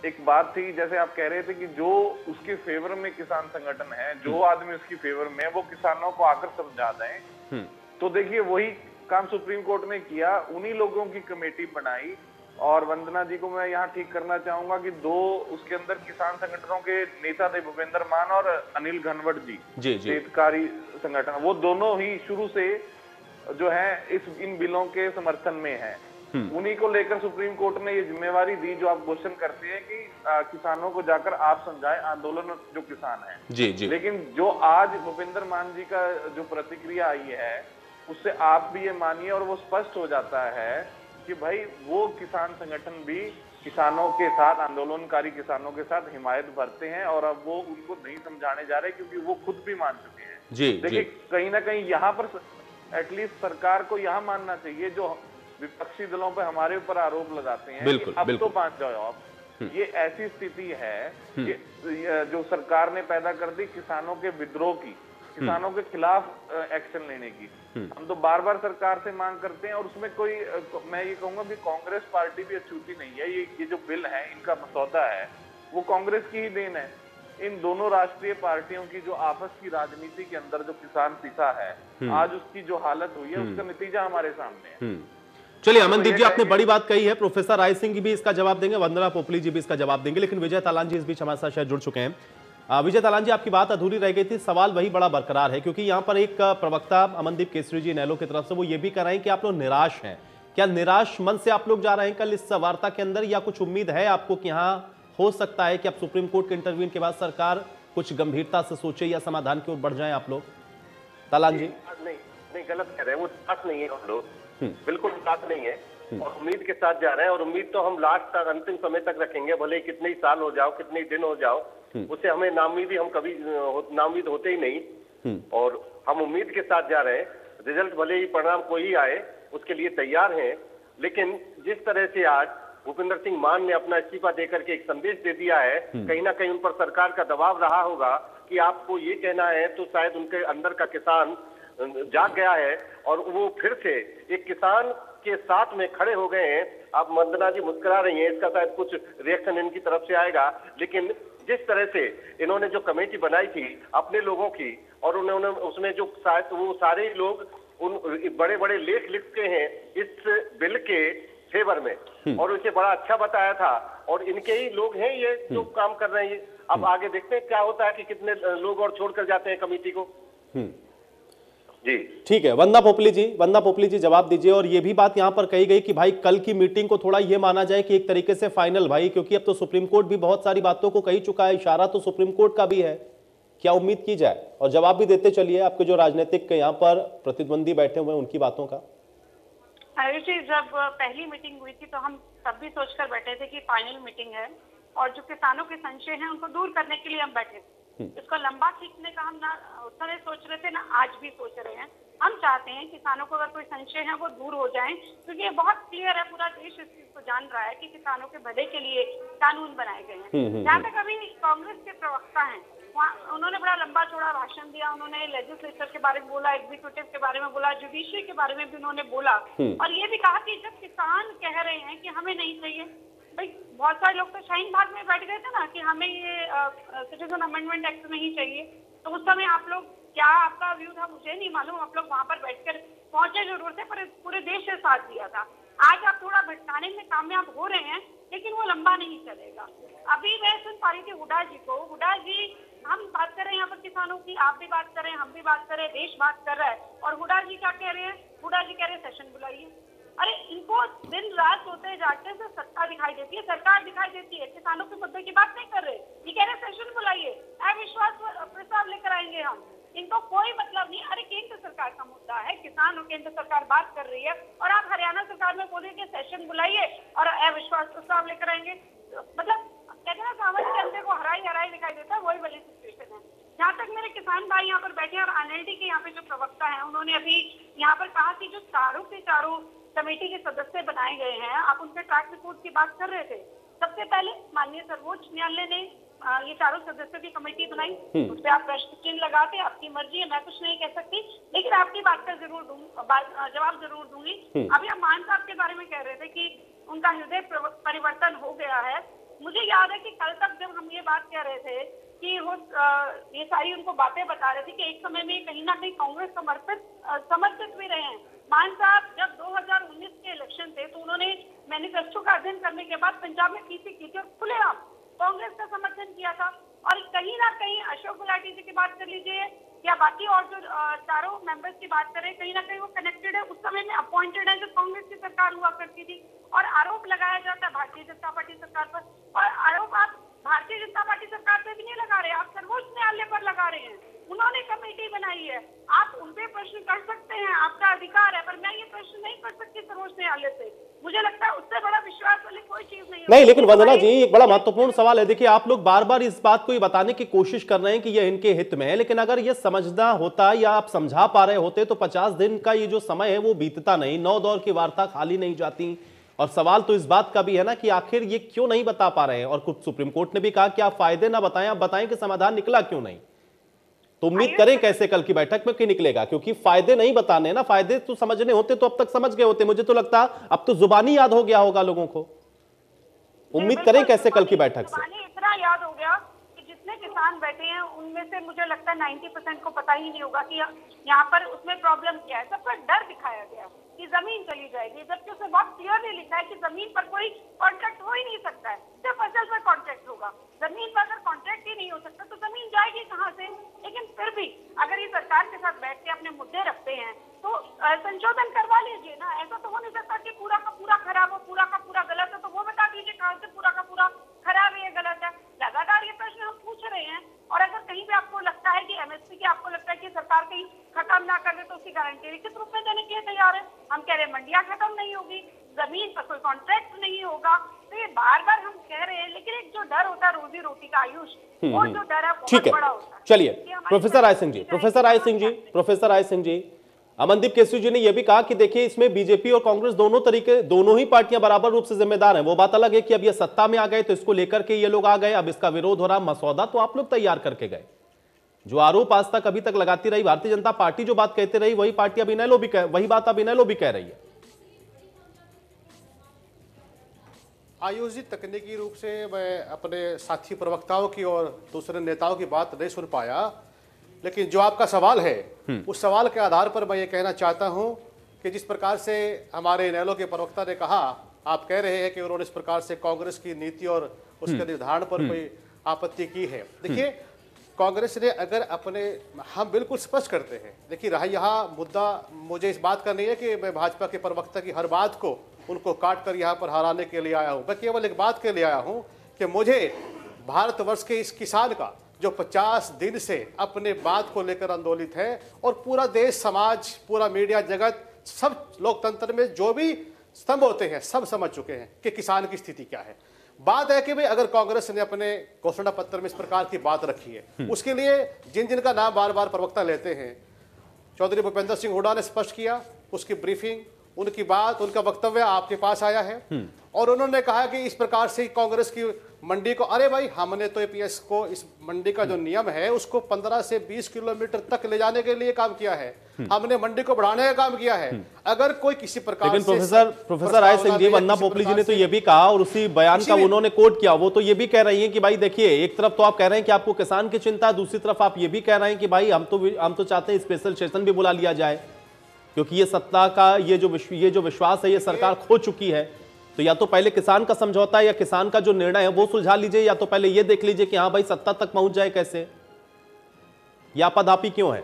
एक बात थी, जैसे आप कह रहे थे कि जो उसके फेवर में किसान संगठन है, जो आदमी उसकी फेवर में, वो किसानों को आकर समझा दें। तो देखिए वही काम सुप्रीम कोर्ट ने किया, उन्हीं लोगों की कमेटी बनाई। और वंदना जी को मैं यहाँ ठीक करना चाहूंगा कि दो उसके अंदर किसान संगठनों के नेता थे, भूपेंद्र मान और अनिल घनवट जी हितकारी संगठन, वो दोनों ही शुरू से जो है इन बिलों के समर्थन में है। उन्हीं को लेकर सुप्रीम कोर्ट ने ये जिम्मेवारी दी जो आप क्वेश्चन करते हैं कि किसानों को जाकर आप समझाएं, आंदोलन जो किसान है। जी। लेकिन जो आज भूपेंद्र मान जी का जो प्रतिक्रिया आई है उससे आप भी ये मानिए और वो स्पष्ट हो जाता है कि भाई वो किसान संगठन भी किसानों के साथ, आंदोलनकारी किसानों के साथ हिमायत भरते हैं, और अब वो उनको नहीं समझाने जा रहे क्योंकि वो खुद भी मान चुके हैं। देखिए कहीं ना कहीं यहाँ पर एटलीस्ट सरकार को यहाँ मानना चाहिए, जो विपक्षी दलों पर हमारे ऊपर आरोप लगाते हैं कि अब तो मान जाओ आप। ये ऐसी स्थिति है कि जो सरकार ने पैदा कर दी किसानों के विद्रोह की, किसानों के खिलाफ एक्शन लेने की। हम तो बार बार सरकार से मांग करते हैं, और उसमें कोई मैं ये कहूंगा कि कांग्रेस पार्टी भी अछूती नहीं है। ये जो बिल है, इनका मसौदा है, वो कांग्रेस की ही देन है। इन दोनों राष्ट्रीय पार्टियों की जो आपस की राजनीति के अंदर जो किसान पिसा है, आज उसकी जो हालत हुई है उसका नतीजा हमारे सामने है। चलिए अमनदीप जी, आपने बड़ी बात कही है। प्रोफेसर राय सिंह भी इसका जवाब देंगे, वंदना पोपली जी भी इसका जवाब देंगे, लेकिन विजय तालान जी इस बीच हमारे साथ शायद जुड़ चुके हैं। विजय तालान जी, आपकी बात अधूरी रह गई थी, सवाल वही बड़ा बरकरार है, क्योंकि यहाँ पर एक प्रवक्ता अमनदीप केसरी जी नैलो की तरफ से वो ये भी कह रहे हैं कि आप लोग निराश हैं। क्या निराश मन से आप लोग जा रहे हैं कल इस वार्ता के अंदर, या कुछ उम्मीद है आपको कि यहाँ हो सकता है कि अब सुप्रीम कोर्ट के इंटरव्यू के बाद सरकार कुछ गंभीरता से सोचे या समाधान की ओर बढ़ जाए आप लोग? तालान जी नहीं, गलत कह रहे हैं, वो निराश नहीं है हम लोग, बिल्कुल निराश नहीं है, और उम्मीद के साथ जा रहे हैं। और उम्मीद तो हम लास्ट तक, अंतिम समय तक रखेंगे, भले कितने ही साल हो जाओ, कितने ही दिन हो जाओ, उससे हमें नाउम्मीद हम कभी नाउम्मीद होते ही नहीं, और हम उम्मीद के साथ जा रहे हैं। रिजल्ट भले ही परिणाम कोई ही आए उसके लिए तैयार हैं, लेकिन जिस तरह से आज भूपेंद्र सिंह मान ने अपना इस्तीफा देकर के एक संदेश दे दिया है, कहीं ना कहीं उन पर सरकार का दबाव रहा होगा कि आपको ये कहना है, तो शायद उनके अंदर का किसान जाग गया है और वो फिर से एक किसान के साथ में खड़े हो गए हैं। आप वंदना जी मुस्कुरा रही हैं, इसका शायद कुछ रिएक्शन इनकी तरफ से आएगा, लेकिन जिस तरह से इन्होंने जो कमेटी बनाई थी अपने लोगों की, और उन्होंने उसमें जो शायद वो सारे लोग उन बड़े बड़े लेख लिखते हैं इस बिल के फेवर में, और उसे बड़ा अच्छा बताया था, और इनके ही लोग हैं ये जो काम कर रहे हैं। अब आगे देखते हैं क्या होता है कि कितने लोग और छोड़कर जाते हैं कमेटी को। जी ठीक है, वंदना पोपली जी जवाब दीजिए। और ये भी बात यहां पर कही गई कि भाई कल की मीटिंग को थोड़ा ये माना जाए कि एक तरीके से फाइनल, भाई क्योंकि अब तो सुप्रीम कोर्ट भी बहुत सारी बातों को कही चुका है, इशारा तो सुप्रीम कोर्ट का भी है, क्या उम्मीद की जाए? और जवाब भी देते चलिए आपके जो राजनीतिक यहाँ पर प्रतिद्वंदी बैठे हुए हैं उनकी बातों का। आयुष जी, जब पहली मीटिंग हुई थी तो हम तब भी सोचकर बैठे थे कि फाइनल मीटिंग है, और जो किसानों के संशय हैं उनको दूर करने के लिए हम बैठे थे। इसको लंबा खींचने का हम ना उस समय सोच रहे थे, ना आज भी सोच रहे हैं। हम चाहते हैं किसानों को अगर कोई संशय है वो दूर हो जाए, क्योंकि ये बहुत क्लियर है, पूरा देश इस चीज को जान रहा है कि किसानों के भले के लिए कानून बनाए गए हैं। जहाँ तक अभी कांग्रेस के प्रवक्ता हैं, उन्होंने बड़ा लंबा चौड़ा भाषण दिया, उन्होंने लेजिस्लेचर के बारे में बोला, एग्जीक्यूटिव के बारे में बोला, जुडिशरी के बारे में भी उन्होंने बोला, और ये भी कहा कि जब किसान कह रहे हैं कि हमें नहीं चाहिए, भाई बहुत सारे लोग तो शाहीन बाग में बैठ गए थे ना कि हमें ये सिटीजन अमेंडमेंट एक्ट नहीं चाहिए, तो उस समय आप लोग, क्या आपका व्यू था मुझे नहीं मालूम, आप लोग वहां पर बैठकर पहुंचे जरूर थे, पर पूरे देश से साथ दिया था। आज आप थोड़ा भटकाने में कामयाब हो रहे हैं, लेकिन वो लंबा नहीं चलेगा। अभी मैं सुन पा रही थी हुडा जी को, हुडा जी हम बात कर रहे हैं पर किसानों की, आप भी बात कर रहे हैं, हम भी बात कर रहे हैं, देश बात कर रहा है। और हुड्डा जी क्या कह रहे हैं? हुड्डा जी कह रहे हैं सेशन बुलाइए। अरे इनको दिन रात सोते जागते से सत्ता दिखाई देती है, सरकार दिखाई देती है, किसानों के मुद्दे की बात नहीं कर रहे। ये कह रहे सेशन बुलाइए, अविश्वास प्रस्ताव लेकर आएंगे हम। इनको कोई मतलब नहीं। अरे केंद्र सरकार का मुद्दा है, किसान और केंद्र सरकार बात कर रही है और आप हरियाणा सरकार में बोलिए कि सेशन बुलाइए और अविश्वास प्रस्ताव लेकर आएंगे। मतलब कहते हैं ना, सामान्य जनता को हराई दिखाई देता है, वही वाली सिचुएशन है। जहाँ तक मेरे किसान भाई यहाँ पर बैठे हैं और एनएलडी के यहाँ पे जो प्रवक्ता है, उन्होंने अभी यहाँ पर कहा कि जो चारों कमेटी के सदस्य बनाए गए हैं, आप उनके ट्रैक रिपोर्ट की बात कर रहे थे। सबसे पहले माननीय सर्वोच्च न्यायालय ने ये चारों सदस्यों की कमेटी बनाई, उस पर आप प्रश्न चिन्ह लगाते, आपकी मर्जी है, मैं कुछ नहीं कह सकती, लेकिन आपकी बात का जवाब जरूर दूंगी। अभी हम मान साहब के बारे में कह रहे थे कि उनका हृदय परिवर्तन हो गया है। मुझे याद है कि कल तक जब हम ये बात कह रहे थे कि वो ये सारी उनको बातें बता रहे थे कि एक समय में कहीं ना कहीं कांग्रेस समर्पित भी रहे हैं। मान साहब जब 2019 के इलेक्शन थे तो उन्होंने मैनिफेस्टो का अध्ययन करने के बाद पंजाब में पीसी की थी और खुलेआम कांग्रेस का समर्थन किया था। और कहीं ना कहीं अशोक गुलाटी जी की बात कर लीजिए या बाकी और जो चारों मेंबर्स की बात करें, कहीं ना कहीं वो कनेक्टेड है, उस समय में अपॉइंटेड है जब कांग्रेस की सरकार हुआ करती थी। और आरोप लगाया जाता है भारतीय जनता पार्टी सरकार पर, और आरोप आप भारतीय जनता पार्टी सरकार पे भी नहीं लगा रहे, आप सर्वोच्च न्यायालय पर लगा रहे हैं। उन्होंने कमेटी बनाई है, आप उन पे प्रश्न कर सकते हैं, आपका अधिकार है, पर मैं ये प्रश्न नहीं कर सकती सर्वोच्च न्यायालय से। मुझे लगता है उससे बड़ा विश्वास वाली कोई चीज नहीं। लेकिन वंदना जी, एक बड़ा महत्वपूर्ण सवाल है। देखिए, आप लोग बार बार इस बात को ये बताने की कोशिश कर रहे हैं कि ये इनके हित में है, लेकिन अगर ये समझना होता या आप समझा पा रहे होते तो 50 दिन का ये जो समय है वो बीतता नहीं, 9 दौर की वार्ता खाली नहीं जाती। और सवाल तो इस बात का भी है ना कि आखिर ये क्यों नहीं बता पा रहे हैं। और कुछ सुप्रीम कोर्ट ने भी कहा कि आप फायदे ना बताएं, आप बताएं कि समाधान निकला क्यों नहीं। तो उम्मीद करें कैसे कल की बैठक में कि निकलेगा, क्योंकि फायदे नहीं बताने ना, फायदे तो समझने होते तो अब तक समझ गए होते। मुझे तो लगता अब तो जुबानी याद हो गया होगा लोगों को। उम्मीद करें कैसे कल की बैठक से। इतना याद हो गया कि जितने किसान बैठे हैं उनमें से मुझे लगता है 90% को पता ही नहीं होगा कि यहाँ पर उसमें प्रॉब्लम क्या है। सबका डर दिखाया गया कि जमीन चली जाएगी, जबकि उसमें बहुत क्लियरली लिखा है कि जमीन पर कोई कॉन्ट्रैक्ट हो ही नहीं सकता है, सिर्फ फसल पर कॉन्ट्रैक्ट होगा। जमीन पर अगर कॉन्ट्रैक्ट ही नहीं हो सकता तो जमीन जाएगी कहाँ से। लेकिन फिर भी अगर ये सरकार के साथ बैठ के अपने मुद्दे रखते हैं तो संशोधन करवा लीजिए ना। ऐसा तो हो नहीं सकता कि पूरा का पूरा खराब हो, पूरा का पूरा गलत है, तो वो बता दीजिए कहाँ से पूरा का पूरा खराब है या गलत है। लगातार ये प्रश्न हम पूछ रहे हैं, और अगर कहीं भी आपको लगता है कि एमएसपी की आपको लगता है कि सरकार कहीं खत्म ना कर दे तो उसकी गारंटी लिखित रूप में देने के लिए तैयार है। हम कह रहे हैं मंडियां खत्म नहीं होगी, जमीन पर कोई कॉन्ट्रैक्ट नहीं होगा। तो ये बार बार हम कह रहे हैं, लेकिन एक जो डर होता है रोजी रोटी का, आयुष, वो जो डर है बहुत बड़ा होता है। चलिए प्रोफेसर राय सिंह जी, अमनदीप केसरी जी ने यह भी कहा कि देखिए इसमें बीजेपी और कांग्रेस दोनों ही पार्टियां बराबर रूप से जिम्मेदार हैं। वो बात अलग है कि अब ये सत्ता में आ गए तो इसको लेकर के ये लोग आ गए, अब इसका विरोध हो रहा। मसौदा तो आप लोग तैयार करके गए। जो आरोप आज तक अभी तक लगाती रही भारतीय जनता पार्टी, जो बात कहते रही, वही बात अब इनेलो भी कह रही है। आयोजित तकनीकी रूप से मैं अपने साथी प्रवक्ताओं की और दूसरे नेताओं की बात नहीं सुन पाया, लेकिन जो आपका सवाल है उस सवाल के आधार पर मैं ये कहना चाहता हूं कि जिस प्रकार से हमारे इनेलो के प्रवक्ता ने कहा, आप कह रहे हैं कि उन्होंने इस प्रकार से कांग्रेस की नीति और उसके निर्धारण पर कोई आपत्ति की है। देखिए, कांग्रेस ने अगर अपने, हम बिल्कुल स्पष्ट करते हैं, देखिए रहा यहाँ मुद्दा मुझे इस बात का नहीं है कि मैं भाजपा के प्रवक्ता की हर बात को उनको काट कर यहाँ पर हराने के लिए आया हूँ। मैं केवल एक बात के लिए आया हूँ कि मुझे भारतवर्ष के इस किसान का जो 50 दिन से अपने बात को लेकर आंदोलित है, और पूरा देश, समाज, पूरा मीडिया जगत, सब लोकतंत्र में जो भी स्तंभ होते हैं सब समझ चुके हैं कि किसान की स्थिति क्या है। बात है कि भाई अगर कांग्रेस ने अपने घोषणा पत्र में इस प्रकार की बात रखी है, उसके लिए जिन जिन का नाम बार बार प्रवक्ता लेते हैं, चौधरी भूपेंद्र सिंह हुड्डा ने स्पष्ट किया, उसकी ब्रीफिंग, उनकी बात, उनका वक्तव्य आपके पास आया है, और उन्होंने कहा कि इस प्रकार से कांग्रेस की मंडी को, अरे भाई हमने तो एपीएस को, इस मंडी का जो नियम है उसको 15 से 20 किलोमीटर तक ले जाने के लिए काम किया है, हमने मंडी को बढ़ाने का काम किया है। अगर कोई किसी प्रकार, लेकिन प्रोफेसर राय सिंह जी, वंदना पोपली जी ने तो ये भी कहा, और उसी बयान का उन्होंने कोट किया, वो तो ये भी कह रही है कि भाई देखिए, एक तरफ तो आप कह रहे हैं कि आपको किसान की चिंता, दूसरी तरफ आप ये भी कह रहे हैं कि भाई हम तो चाहते हैं स्पेशल सेशन भी बुला लिया जाए, क्योंकि ये सत्ता का ये जो विश्वास है ये सरकार खो चुकी है। तो या तो पहले किसान का समझौता या किसान का जो निर्णय है वो सुलझा लीजिए, या तो पहले ये देख लीजिए कि हाँ भाई सत्ता तक पहुंच जाए कैसे। ये आपाधापी क्यों है?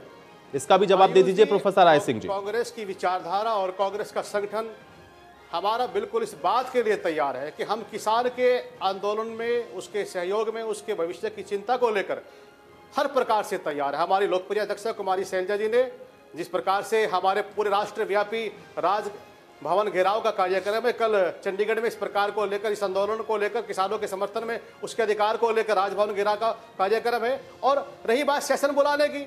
इसका भी जवाब दे दीजिए प्रोफेसर राय सिंह जी। कांग्रेस की विचारधारा और कांग्रेस का संगठन हमारा बिल्कुल इस बात के लिए तैयार है कि हम किसान के आंदोलन में, उसके सहयोग में, उसके भविष्य की चिंता को लेकर हर प्रकार से तैयार है। हमारी लोकप्रिय अध्यक्ष कुमारी शैलजा जी ने जिस प्रकार से हमारे पूरे राष्ट्रव्यापी राजभवन घेराव का कार्यक्रम है, कल चंडीगढ़ में इस प्रकार को लेकर, इस आंदोलन को लेकर, किसानों के समर्थन में, उसके अधिकार को लेकर राजभवन घेराव का कार्यक्रम है। और रही बात सेशन बुलाने की,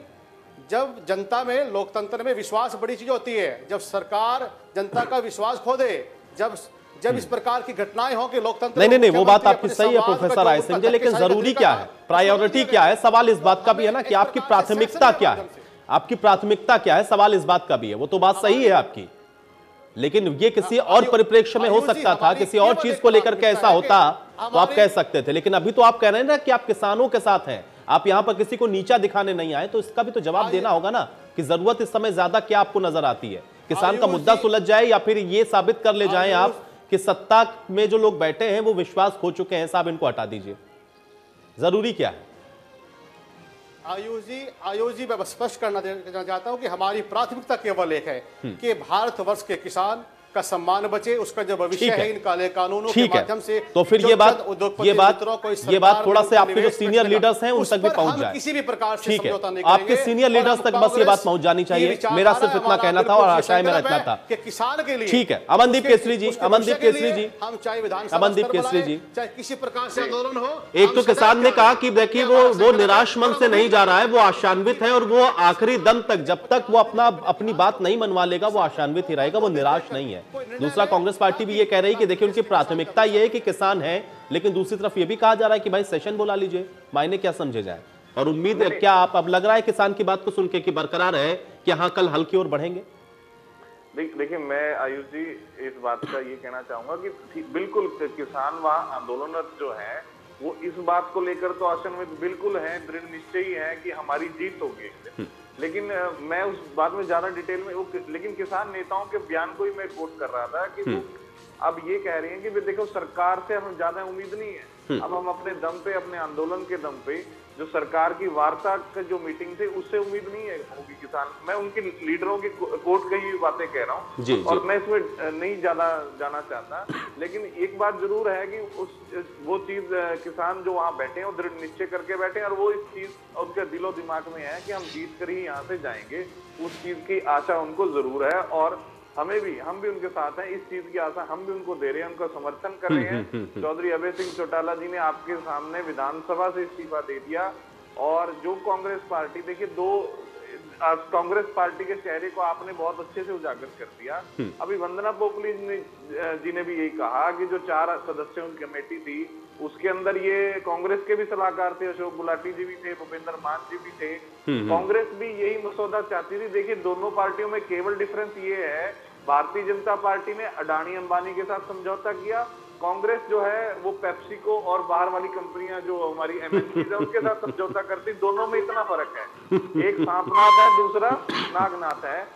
जब जनता में, लोकतंत्र में विश्वास बड़ी चीज होती है। जब सरकार जनता का विश्वास खो दे, जब इस प्रकार की घटनाएं हो कि लोकतंत्र नहीं, वो बात आपकी सही है प्रोफेसर राय सिंह जी, लेकिन जरूरी क्या है, प्रायोरिटी क्या है? सवाल इस बात का भी है ना कि आपकी प्राथमिकता क्या है, आपकी प्राथमिकता क्या है, सवाल इस बात का भी है। वो तो बात सही है आपकी, लेकिन ये किसी और परिप्रेक्ष्य में हो सकता था, किसी और चीज को लेकर के ऐसा होता तो आप कह सकते थे। लेकिन अभी तो आप कह रहे हैं ना कि आप किसानों के साथ हैं, आप यहां पर किसी को नीचा दिखाने नहीं आए, तो इसका भी तो जवाब देना होगा ना कि जरूरत इस समय ज्यादा क्या आपको नजर आती है? किसान का मुद्दा सुलझ जाए या फिर ये साबित कर ले जाएं आप कि सत्ता में जो लोग बैठे हैं वो विश्वास खो चुके हैं, साहब इनको हटा दीजिए? जरूरी क्या है? आयुष जी मैं स्पष्ट करना चाहता हूं कि हमारी प्राथमिकता केवल एक है कि भारतवर्ष के किसान का सम्मान बचे, उसका जो भविष्य है इन काले कानूनों के माध्यम से। तो फिर ये बात थोड़ा से आपके जो सीनियर लीडर्स हैं उन तक भी पहुंच जाए। किसी भी प्रकार से समझौता नहीं करेंगे, आपके सीनियर लीडर्स तक बस ये बात पहुंच जानी चाहिए। मेरा सिर्फ इतना कहना था और आशाएं में रखना था कि किसान के लिए। ठीक है, अमनदीप केसरी जी, अमनदीप केसरी जी, हम चाहे विधानसभा अमनदीप केसरी जी, चाहे किसी प्रकार से आंदोलन हो। एक तो किसान ने कहा कि देखिए वो निराश मन से नहीं जा रहा है, वो आशान्वित है और वो आखिरी दम तक, जब तक वो अपनी बात नहीं मनवा लेगा, वो आशान्वित ही रहेगा, वो निराश नहीं है। दूसरा, कांग्रेस पार्टी भी ये कह रही है कि देखिए उनकी प्राथमिकता ये है कि किसान है, लेकिन दूसरी तरफ ये भी कहा जा रहा है कि भाई सेशन बुला लीजिए, मायने क्या समझे जाए। और उम्मीद क्या आप अब लग रहा है किसान की बात को सुन के कि बरकरार है कि हाँ कल हल की ओर बढ़ेंगे? देखिए, मैं आयुष जी इस बात का ये कहना चाहूंगा कि बिल्कुल किसान व आंदोलनरत जो है वो इस बात को लेकर तो आशान्वित बिल्कुल है, दृढ़ निश्चयी है कि हमारी जीत होगी। लेकिन मैं उस बात में ज्यादा डिटेल में लेकिन किसान नेताओं के बयान को ही मैं कोट कर रहा था कि वो अब ये कह रहे हैं कि देखो सरकार से हमें ज्यादा उम्मीद नहीं है, अब हम अपने दम पे, अपने आंदोलन के दम पे जो सरकार की वार्ता का जो मीटिंग थी उससे उम्मीद नहीं है होगी किसान। मैं उनके लीडरों की कोर्ट की ही बातें कह रहा हूँ और मैं इसमें नहीं ज्यादा जाना चाहता। लेकिन एक बात जरूर है कि वो चीज किसान जो वहाँ बैठे हैं वो दृढ़ निश्चय करके बैठे हैं और वो इस चीज उनके दिलो दिमाग में है कि हम जीत कर ही यहाँ से जाएंगे। उस चीज की आशा उनको जरूर है और हम भी उनके साथ हैं। इस चीज की आशा हम भी उनको दे रहे हैं, उनका समर्थन कर रहे हैं। चौधरी अभय सिंह चौटाला जी ने आपके सामने विधानसभा से इस्तीफा दे दिया और जो कांग्रेस पार्टी, देखिए कांग्रेस पार्टी के चेहरे को आपने बहुत अच्छे से उजागर कर दिया। अभी वंदना पोपली जी ने भी यही कहा कि जो 4 सदस्यों की कमेटी थी उसके अंदर ये कांग्रेस के भी सलाहकार थे, अशोक गुलाटी जी भी थे, भूपेंद्र मान जी भी थे। कांग्रेस भी यही मसौदा चाहती थी। देखिए, दोनों पार्टियों में केवल डिफरेंस ये है, भारतीय जनता पार्टी ने अडानी अंबानी के साथ समझौता किया, कांग्रेस जो है वो पेप्सिको और बाहर वाली कंपनियां जो हमारी एमएनसीज है उनके साथ समझौता करती। दोनों में इतना फर्क है, एक सांपनाथ है, दूसरा नागनाथ है।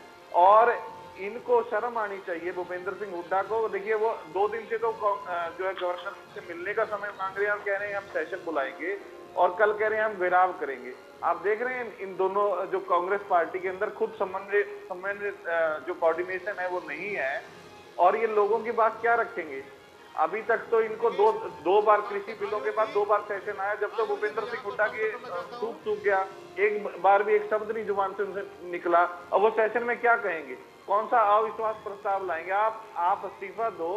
और इनको शर्म आनी चाहिए भूपेंद्र सिंह हुड्डा को। देखिए, वो 2 दिन से तो जो है गवर्नर से मिलने का समय मांग रहे हैं और कह रहे हैं हम सेशन बुलाएंगे और कल कह रहे हैं हम घेराव करेंगे। आप देख रहे हैं इन दोनों जो कांग्रेस पार्टी के अंदर खुद समन्वय जो कोऑर्डिनेशन है वो नहीं है और ये लोगों की बात क्या रखेंगे। अभी तक तो इनको दो बार कृषि बिलों के बाद 2 बार सेशन आया, जब तक भूपेंद्र सिंह हुड्डा की सूख गया, एक बार भी एक शब्द नहीं जुबान से उनसे निकला। और वो सेशन में क्या कहेंगे, कौन सा अविश्वास प्रस्ताव लाएंगे? आप इस्तीफा दो,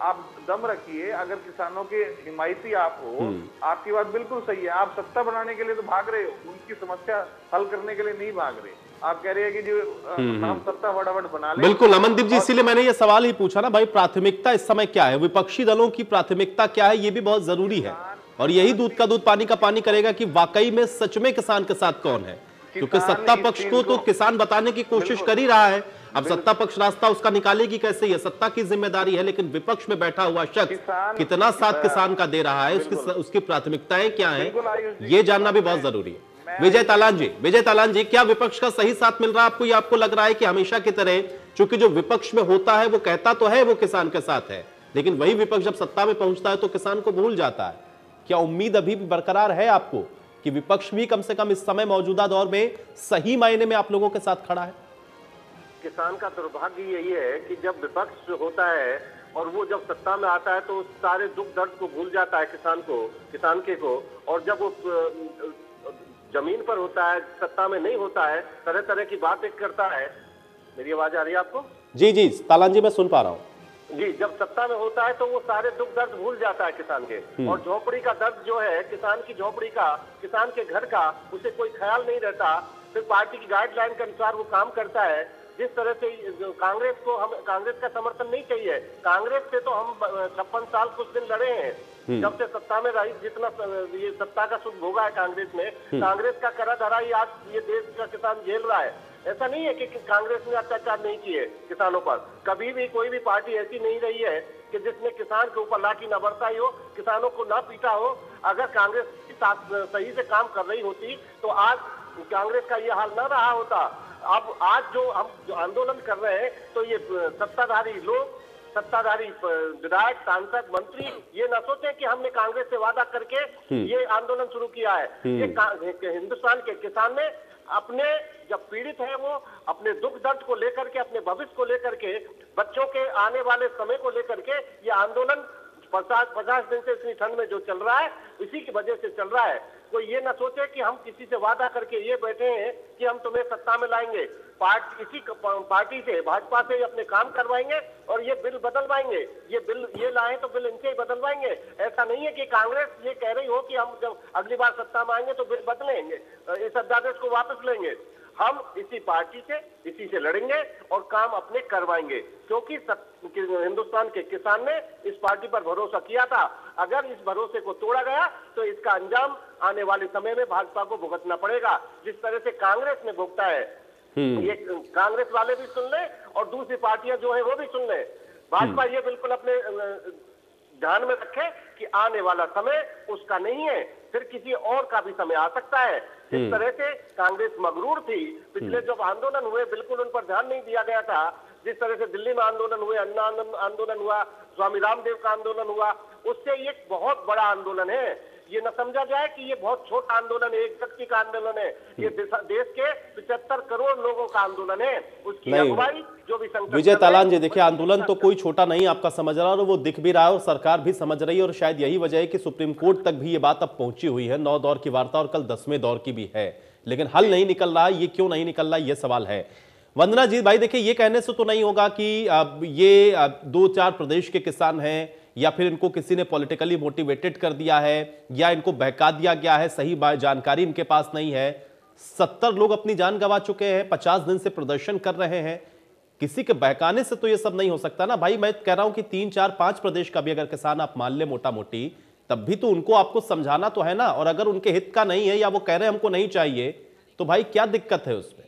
आप दम रखिए। अगर किसानों के हिमायती आप हो, आपकी बात बिल्कुल सही है, आप सत्ता बनाने के लिए तो भाग रहे हो, उनकी समस्या हल करने के लिए नहीं भाग रहे। आप कह रहे हैं कि जो हम सत्ता फटाफट बना लें। बिल्कुल अमनदीप जी, इसीलिए मैंने ये सवाल ही पूछा ना भाई, प्राथमिकता इस समय क्या है, विपक्षी दलों की प्राथमिकता क्या है, ये भी बहुत जरूरी है और यही दूध का दूध पानी का पानी करेगा कि वाकई में सच में किसान के साथ कौन है। क्योंकि सत्ता पक्ष को तो किसान बताने की कोशिश कर ही रहा है, अब सत्ता पक्ष रास्ता उसका निकालेगी कैसे, ये सत्ता की जिम्मेदारी है। लेकिन विपक्ष में बैठा हुआ शख्स कितना साथ किसान का दे रहा है, उसकी प्राथमिकताएं क्या है, ये जानना भी बहुत जरूरी है। विजय तालान जी, क्या विपक्ष का सही साथ मिल रहा है आपको? ये आपको लग रहा है कि हमेशा की तरह, चूंकि जो विपक्ष में होता है वो कहता तो है वो किसान के साथ है, लेकिन वही विपक्ष जब सत्ता में पहुंचता है तो किसान को भूल जाता है? क्या उम्मीद अभी भी बरकरार है आपको कि विपक्ष भी कम से कम इस समय मौजूदा दौर में सही मायने में आप लोगों के साथ खड़ा है? किसान का दुर्भाग्य यही है कि जब विपक्ष होता है और वो जब सत्ता में आता है तो सारे दुख दर्द को भूल जाता है किसान को, और जब वो जमीन पर होता है, सत्ता में नहीं होता है, तरह तरह की बातें करता है। मेरी आवाज आ रही है आपको? जी जी तालान जी, मैं सुन पा रहा हूँ। जी, जब सत्ता में होता है तो वो सारे दुख दर्द भूल जाता है किसान के, और झोपड़ी का दर्द जो है, किसान की झोपड़ी का, किसान के घर का, उसे कोई ख्याल नहीं रहता। फिर पार्टी की गाइडलाइन के अनुसार वो काम करता है। जिस तरह से कांग्रेस को, हम कांग्रेस का समर्थन नहीं चाहिए। कांग्रेस से तो हम 56 साल कुछ दिन लड़े हैं, जब से सत्ता में रही, जितना ये सत्ता का सुख भोगा है कांग्रेस में, कांग्रेस का करा धरा ही आज ये देश का किसान झेल रहा है। ऐसा नहीं है कि कांग्रेस ने अत्याचार नहीं किए किसानों पर। कभी भी कोई भी पार्टी ऐसी नहीं रही है कि जिसने किसान के ऊपर लाठी न बरसाई हो, किसानों को ना पीटा हो। अगर कांग्रेस सही से काम कर रही होती तो आज कांग्रेस का ये हाल न रहा होता। अब आज जो हम आंदोलन कर रहे हैं तो ये सत्ताधारी लोग, सत्ताधारी विधायक, सांसद, मंत्री ये न सोचे कि हमने कांग्रेस से वादा करके ये आंदोलन शुरू किया है। ये हिंदुस्तान के किसान ने अपने, जब पीड़ित है वो अपने दुख दर्द को लेकर के, अपने भविष्य को लेकर के, बच्चों के आने वाले समय को लेकर के ये आंदोलन 50 दिन से इतनी ठंड में जो चल रहा है, इसी की वजह से चल रहा है। कोई ये ना सोचे कि हम किसी से वादा करके ये बैठे हैं कि हम तुम्हें सत्ता में लाएंगे, इसी पार्टी से, भाजपा से अपने काम करवाएंगे और ये बिल बदलवाएंगे। ये बिल ये लाए तो बिल इनसे ही बदलवाएंगे। ऐसा नहीं है कि कांग्रेस ये कह रही हो कि हम जब अगली बार सत्ता में आएंगे तो बिल बदलेंगे, इस अध्यादेश को वापस लेंगे। हम इसी पार्टी से, इसी से लड़ेंगे और काम अपने करवाएंगे, क्योंकि हिंदुस्तान के किसान ने इस पार्टी पर भरोसा किया था। अगर इस भरोसे को तोड़ा गया तो इसका अंजाम आने वाले समय में भाजपा को भुगतना पड़ेगा, जिस तरह से कांग्रेस ने भुगता है। ये कांग्रेस वाले भी सुन ले और दूसरी पार्टियां जो है वो भी सुन ले। भाजपा ये बिल्कुल अपने ध्यान में रखे कि आने वाला समय उसका नहीं है, फिर किसी और का भी समय आ सकता है। जिस तरह से कांग्रेस मगरूर थी, पिछले जब आंदोलन हुए बिल्कुल उन पर ध्यान नहीं दिया गया था। जिस तरह से दिल्ली में आंदोलन हुए, अन्ना आंदोलन हुआ, स्वामी रामदेव का आंदोलन हुआ, उससे ये बहुत बड़ा आंदोलन है। ये न समझा जाए कि ये बहुत छोटा आंदोलन है, एक व्यक्ति का आंदोलन है। ये देश के 75 करोड़ लोगों का आंदोलन है। उसकी अगुवाई जो भी विजय तालान जी, देखिए आंदोलन तो कोई छोटा नहीं आपका समझ रहा, और वो दिख भी रहा है और सरकार भी समझ रही है, और शायद यही वजह है कि सुप्रीम कोर्ट तक भी ये बात अब पहुंची हुई है। 9 दौर की वार्ता और कल 10वें दौर की भी है, लेकिन हल नहीं निकल रहा है। ये क्यों नहीं निकल रहा है, ये सवाल है। वंदना जी भाई, देखिए ये कहने से तो नहीं होगा कि ये 2-4 प्रदेश के किसान हैं, या फिर इनको किसी ने पॉलिटिकली मोटिवेटेड कर दिया है, या इनको बहका दिया गया है, सही जानकारी इनके पास नहीं है। 70 लोग अपनी जान गंवा चुके हैं, 50 दिन से प्रदर्शन कर रहे हैं। किसी के बहकाने से तो ये सब नहीं हो सकता ना भाई। मैं कह रहा हूं कि 3, 4, 5 प्रदेश का भी अगर किसान आप मान ले मोटा मोटी, तब भी तो उनको आपको समझाना तो है ना। और अगर उनके हित का नहीं है, या वो कह रहे हैं हमको नहीं चाहिए, तो भाई क्या दिक्कत है उसमें?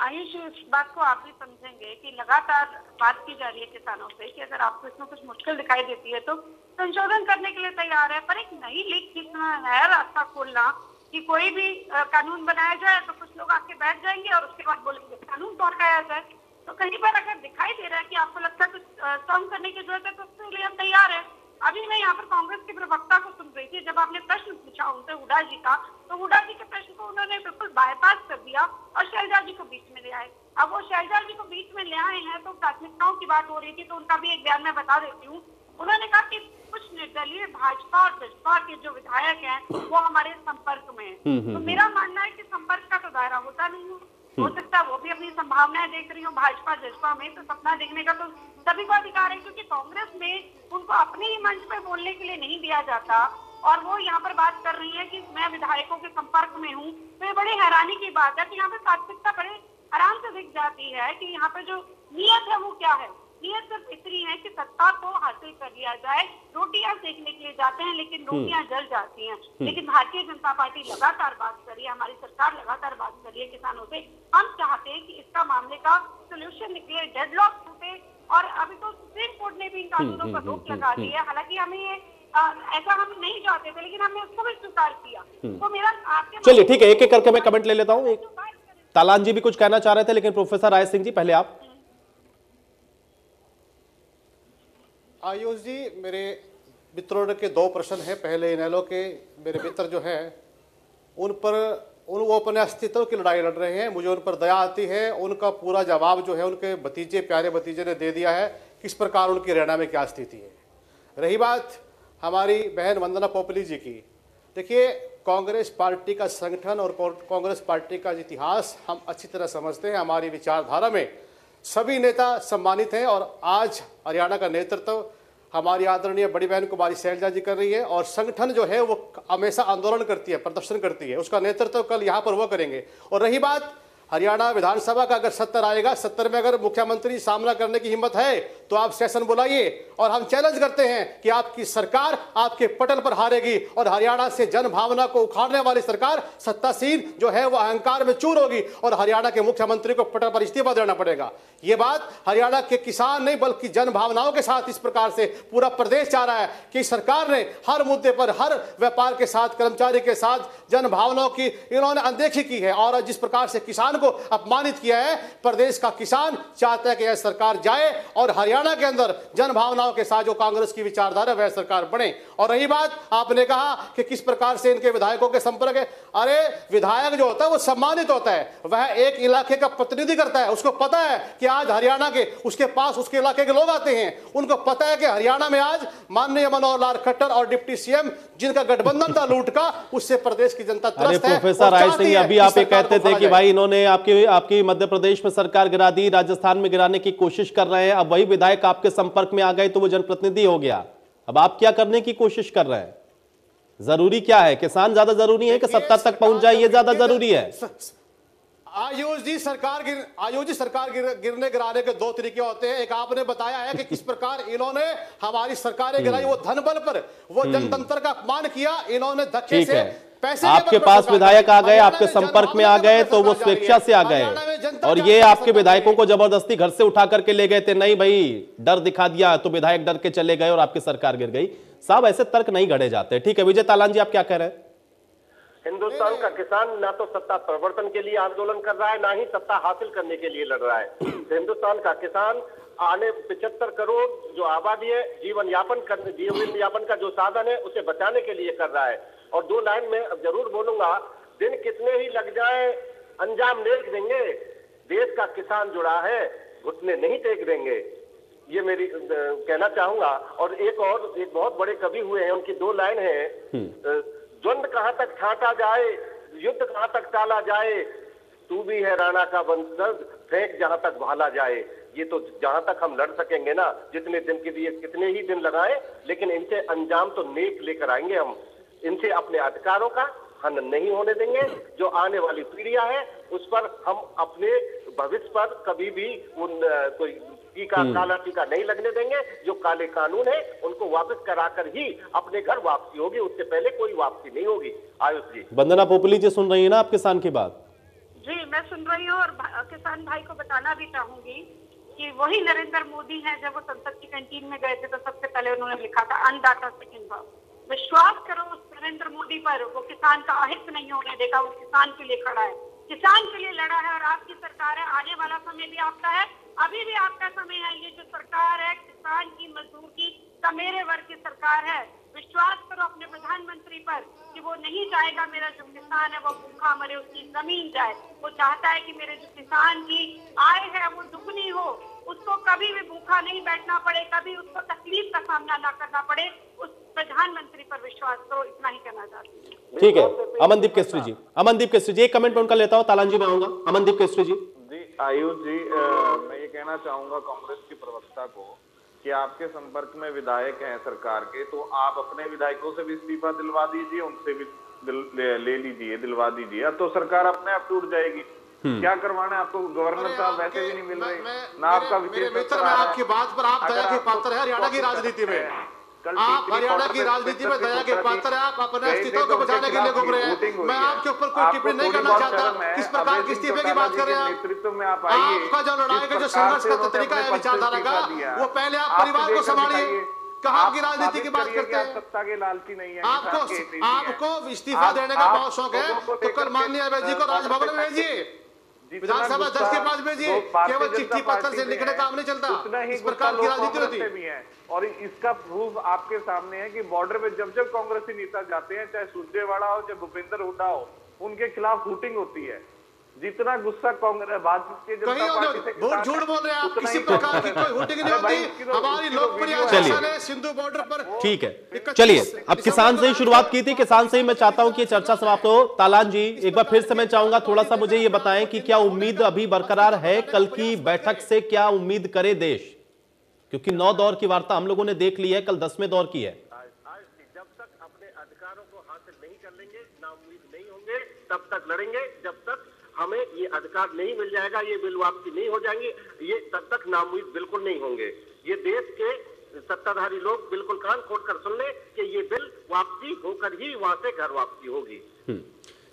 आयुष, इस बात को आप भी समझेंगे कि लगातार बात की जा रही है किसानों से कि अगर आपको इसमें कुछ मुश्किल दिखाई देती है तो संशोधन करने के लिए तैयार है, पर एक नई लीक खींचना है, रास्ता खोलना कि कोई भी कानून बनाया जाए तो कुछ लोग आके बैठ जाएंगे और उसके बाद बोलेंगे कानून तोड़ाया जाए। तो कहीं पर अगर दिखाई दे रहा है कि आपको लगता है कुछ कम करने की जरूरत है तो उसके लिए हम तैयार है। अभी मैं यहाँ पर कांग्रेस के प्रवक्ता को सुन रही थी, जब आपने प्रश्न पूछा उनसे हुड्डा जी का, तो हुड्डा जी के प्रश्न को उन्होंने बिल्कुल बाईपास कर दिया और शैलजा जी को बीच में ले आए। अब वो शैलजा जी को बीच में ले आए हैं तो प्राथमिकताओं की बात हो रही थी, तो उनका भी एक बयान मैं बता देती हूँ। उन्होंने कहा कि कुछ निर्दलीय भाजपा और जसपा के जो विधायक हैं वो हमारे संपर्क में हैं। तो मेरा मानना है कि संपर्क का तो दायरा होता नहीं है। हो सकता है वो भी अपनी संभावनाएं देख रही हो भाजपा जसपा में, तो सपना देखने का तो सभी को अधिकार है, क्योंकि कांग्रेस में उनको अपने ही मंच पर बोलने के लिए नहीं दिया जाता और वो यहाँ पर बात कर रही है कि मैं विधायकों के संपर्क में हूँ। तो ये बड़ी हैरानी की बात है कि यहाँ पर प्राथमिकता बड़े आराम से दिख जाती है कि यहाँ पर जो नियत है वो क्या है। नियत सिर्फ इतनी है कि सत्ता को हासिल कर लिया जाए। रोटियां सेकने के लिए जाते हैं लेकिन रोटियां जल जाती हैं। लेकिन भारतीय जनता पार्टी लगातार बात कर रही है, हमारी सरकार लगातार बात कर रही है किसानों से। हम चाहते हैं कि इसका मामले का सोल्यूशन निकले, डेडलॉक टूटे, और अभी तो सुप्रीम कोर्ट ने भी इन कानूनों पर रोक लगा दी है। हालांकि हमें ये ऐसा हम नहीं चाहते थे, लेकिन हमने उसको भी स्वीकार किया। तो मेरा आपके, चलिए ठीक है, एक एक करके मैं कमेंट ले लेता हूँ। तालान जी भी कुछ कहना चाह रहे थे, लेकिन प्रोफेसर राय सिंह जी पहले आप। आयुष जी, मेरे मित्रों के 2 प्रश्न हैं। पहले इनेलो के मेरे मित्र जो हैं वो अपने अस्तित्व की लड़ाई लड़ रहे हैं। मुझे उन पर दया आती है। उनका पूरा जवाब जो है उनके भतीजे, प्यारे भतीजे ने दे दिया है, किस प्रकार उनकी हरियाणा में क्या स्थिति है। रही बात हमारी बहन वंदना पोपली जी की, देखिए कांग्रेस पार्टी का संगठन और कांग्रेस पार्टी का इतिहास हम अच्छी तरह समझते हैं। हमारी विचारधारा में सभी नेता सम्मानित हैं और आज हरियाणा का नेतृत्व हमारी आदरणीय बड़ी बहन कुमारी शैलजा जी कर रही है और संगठन जो है वो हमेशा आंदोलन करती है, प्रदर्शन करती है, उसका नेतृत्व कल यहाँ पर वो करेंगे। और रही बात हरियाणा विधानसभा का, अगर 70 आएगा, 70 में अगर मुख्यमंत्री सामना करने की हिम्मत है तो आप सेशन बुलाइए और हम चैलेंज करते हैं कि आपकी सरकार आपके पटल पर हारेगी और हरियाणा से जन भावना को उखाड़ने वाली सरकार, सत्तासीन जो है वो अहंकार में चूर होगी और हरियाणा के मुख्यमंत्री को पटल पर इस्तीफा देना पड़ेगा। ये बात हरियाणा के किसान नहीं बल्कि जन भावनाओं के साथ इस प्रकार से पूरा प्रदेश चाह रहा है कि सरकार ने हर मुद्दे पर, हर व्यापार के साथ, कर्मचारी के साथ जन भावनाओं की इन्होंने अनदेखी की है और जिस प्रकार से किसान को अपमानित किया है। प्रदेश का किसान चाहता है कि यह सरकार जाए और हरियाणा के अंदर जन भावनाओं के साथ जो कांग्रेस की विचारधारा वह सरकार बने। और रही बात आपने कहा कि किस प्रकार से इनके विधायकों के संपर्क है, अरे विधायक जो होता है वो सम्मानित होता है, वह एक इलाके का प्रतिनिधि करता है, उसको पता है कि आज हरियाणा के उसके पास उसके इलाके के लोग आते हैं, उनको पता है कि हरियाणा में आज माननीय मनोहर लाल खट्टर और डिप्टी सीएम जिनका गठबंधन था लूट का, उससे प्रदेश की जनता त्रस्त है। प्रोफेसर राय सिंह, अभी आप ये कहते थे कि भाई इन्होंने आपकी मध्य प्रदेश में सरकार गिरा दी, राजस्थान में गिराने की कोशिश कर रहे हैं, अब वही विधायक आपके संपर्क में आ गए तो वो जनप्रतिनिधि हो गया। अब आप क्या करने की कोशिश कर रहे हैं? जरूरी क्या है? किसान ज्यादा जरूरी है कि सत्ता तक पहुंच जाए ये ज्यादा जरूरी है? आयुष जी, सरकार गिरने गिराने के दो तरीके होते हैं। एक आपने बताया है कि किस प्रकार इन्होंने हमारी सरकारें गिराई, वो धन बल पर, वो जनतंत्र का अपमान किया, इन्होंने धक्के से पैसे आपके पास विधायक आ गए, आपके संपर्क में आ गए तो वो स्वेच्छा से आ गए और ये आपके विधायकों को जबरदस्ती घर से उठा करके ले गए थे? नहीं भाई, डर दिखा दिया तो विधायक डर के चले गए और आपकी सरकार गिर गई। साहब ऐसे तर्क नहीं गढ़े जाते। ठीक है, विजय तालान जी आप क्या कह रहे हैं? हिंदुस्तान का किसान ना तो सत्ता प्रवर्तन के लिए आंदोलन कर रहा है, ना ही सत्ता हासिल करने के लिए लड़ रहा है। हिंदुस्तान का किसान आने 75 करोड़ जो आबादी है, जीवन यापन का जो साधन है उसे बचाने के लिए कर रहा है। और दो लाइन में जरूर बोलूंगा, दिन कितने ही लग जाए अंजाम देख देंगे, देश का किसान जुड़ा है, घुटने नहीं टेक देंगे, ये मेरी कहना चाहूंगा। और एक बहुत बड़े कवि हुए हैं, उनकी दो लाइन है, द्वंद कहां तक छांटा जाए, युद्ध कहां तक टाला जाए, तू भी है राणा का वंशज, फेंक जहां तक भाला जाए। ये तो जहां तक हम लड़ सकेंगे ना, जितने दिन के लिए कितने ही दिन लगाए, लेकिन इनसे अंजाम तो नेक लेकर आएंगे हम। इनसे अपने अधिकारों का हनन नहीं होने देंगे। जो आने वाली पीढ़ियां है उस पर हम अपने भविष्य पर कभी भी कोई टीका, काला टीका नहीं लगने देंगे। जो काले कानून है उनको वापस कराकर ही अपने घर वापसी होगी, उससे पहले कोई वापसी नहीं होगी। आयुष जी। वंदना पोपली जी सुन रही है ना आप किसान की बात? जी मैं सुन रही हूँ और किसान भाई को बताना भी चाहूंगी कि वही नरेंद्र मोदी हैं, जब वो संसद की कैंटीन में गए थे तो सबसे पहले उन्होंने लिखा था अन्नदाता सेकंड भाव। विश्वास करो उस नरेंद्र मोदी पर, वो किसान का अहित नहीं होने देगा, वो किसान के लिए खड़ा है, किसान के लिए लड़ा है। और आपकी सरकार है, आने वाला समय भी आपका है, अभी भी आपका समय है। ये जो सरकार है किसान की, मजदूर की, मेरे वर्ग की सरकार है। विश्वास करो अपने प्रधानमंत्री पर कि वो नहीं चाहेगा मेरा जो किसान है वो भूखा मरे, उसकी जमीन जाए। वो चाहता है कि मेरे जो किसान की आय है वो दुगनी हो, उसको कभी भी भूखा नहीं बैठना पड़े, कभी उसको तकलीफ का सामना ना करना पड़े। उस प्रधानमंत्री पर विश्वास करो, इतना ही कहना चाहती हूँ। ठीक है, अमनदीप केसरी जी, एक कमेंट में उनका लेता हूँ, तालान जी में आऊंगा। अमनदीप केसरी जी। आयुष जी, मैं ये कहना चाहूंगा कांग्रेस की प्रवक्ता को कि आपके संपर्क में विधायक हैं सरकार के, तो आप अपने विधायकों से भी इस्तीफा दिलवा दीजिए, उनसे भी ले लीजिए, दिलवा दीजिए। अब तो सरकार अपने आप टूट जाएगी। क्या करवाना है आपको? गवर्नर साहब वैसे भी नहीं मिल रहे ना, आपका मेरे मित्र, मैं आपकी बात पर, आप दया के पात्र है हरियाणा की राजनीति में, आप हरियाणा की राजनीति में दया के पात्र है, आप अपने अस्तित्व को बचाने के लिए घूम रहे हैं। मैं आपके ऊपर कोई टिप्पणी नहीं करना चाहता। किस प्रकार के इस्तीफे की बात कर रहे हैं नेतृत्व में आप? आपका जो लड़ाई का जो संघर्ष का तरीका है विचारधारा का, वो पहले आप परिवार को संभालिए। कहाँ की राजनीति की बात करते हैं? सत्ता के लालची नहीं है। आपको इस्तीफा देने का बहुत शौक है तो कल माननीय अभय जी को राजभवन में भेजिए, विधानसभा अध्यक्ष के पास भेजिए। केवल चिट्ठी पत्र से लिखने काम नहीं चलता, इस प्रकार की राजनीति होती है। और इसका प्रूफ आपके सामने है कि बॉर्डर पे जब जब कांग्रेसी नेता जाते हैं, चाहे सुरजेवाला हो, चाहे भूपेंद्र हुड्डा हो, उनके खिलाफ हूटिंग होती है। जितना गुस्सा कांग्रेस भारतीय जनता पार्टी से झूठ बोल रहे हैं आप, किसी प्रकार की कोई हूटिंग नहीं होती। हमारी लोकप्रिय शासन है सिंधु बॉर्डर पर। ठीक है, चलिए अब किसान से ही शुरुआत की थी, किसान से ही मैं चाहता हूं कि ये चर्चा समाप्त हो। तालान जी, एक बार फिर से मैं चाहूंगा थोड़ा सा मुझे ये बताएं कि क्या उम्मीद अभी बरकरार है? कल की बैठक से क्या उम्मीद करे देश? क्योंकि 9 दौर की वार्ता हम लोगों ने देख ली है, कल 10वें दौर की है। जब तक अपने अधिकारों को हासिल नहीं कर लेंगे, नाउम्मीद नहीं होंगे, तब तक लड़ेंगे। जब तक हमें ये अधिकार नहीं मिल जाएगा, ये बिल वापसी नहीं हो जाएंगे, ये तब तक नाउम्मीद बिल्कुल नहीं होंगे। ये देश के सत्ताधारी लोग बिल्कुल कान खोल कर सुन ले कि ये बिल वापसी होकर ही वहां से घर वापसी होगी।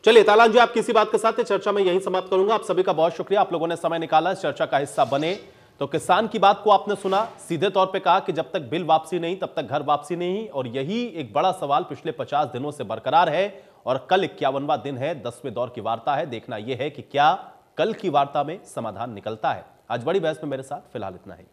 चलिए तालान जी, आप किसी बात के साथ चर्चा में यहीं समाप्त करूंगा। आप सभी का बहुत शुक्रिया, आप लोगों ने समय निकाला इस चर्चा का हिस्सा बने। तो किसान की बात को आपने सुना, सीधे तौर पे कहा कि जब तक बिल वापसी नहीं तब तक घर वापसी नहीं, और यही एक बड़ा सवाल पिछले 50 दिनों से बरकरार है। और कल 51वां दिन है, 10वें दौर की वार्ता है। देखना यह है कि क्या कल की वार्ता में समाधान निकलता है। आज बड़ी बहस में मेरे साथ फिलहाल इतना ही।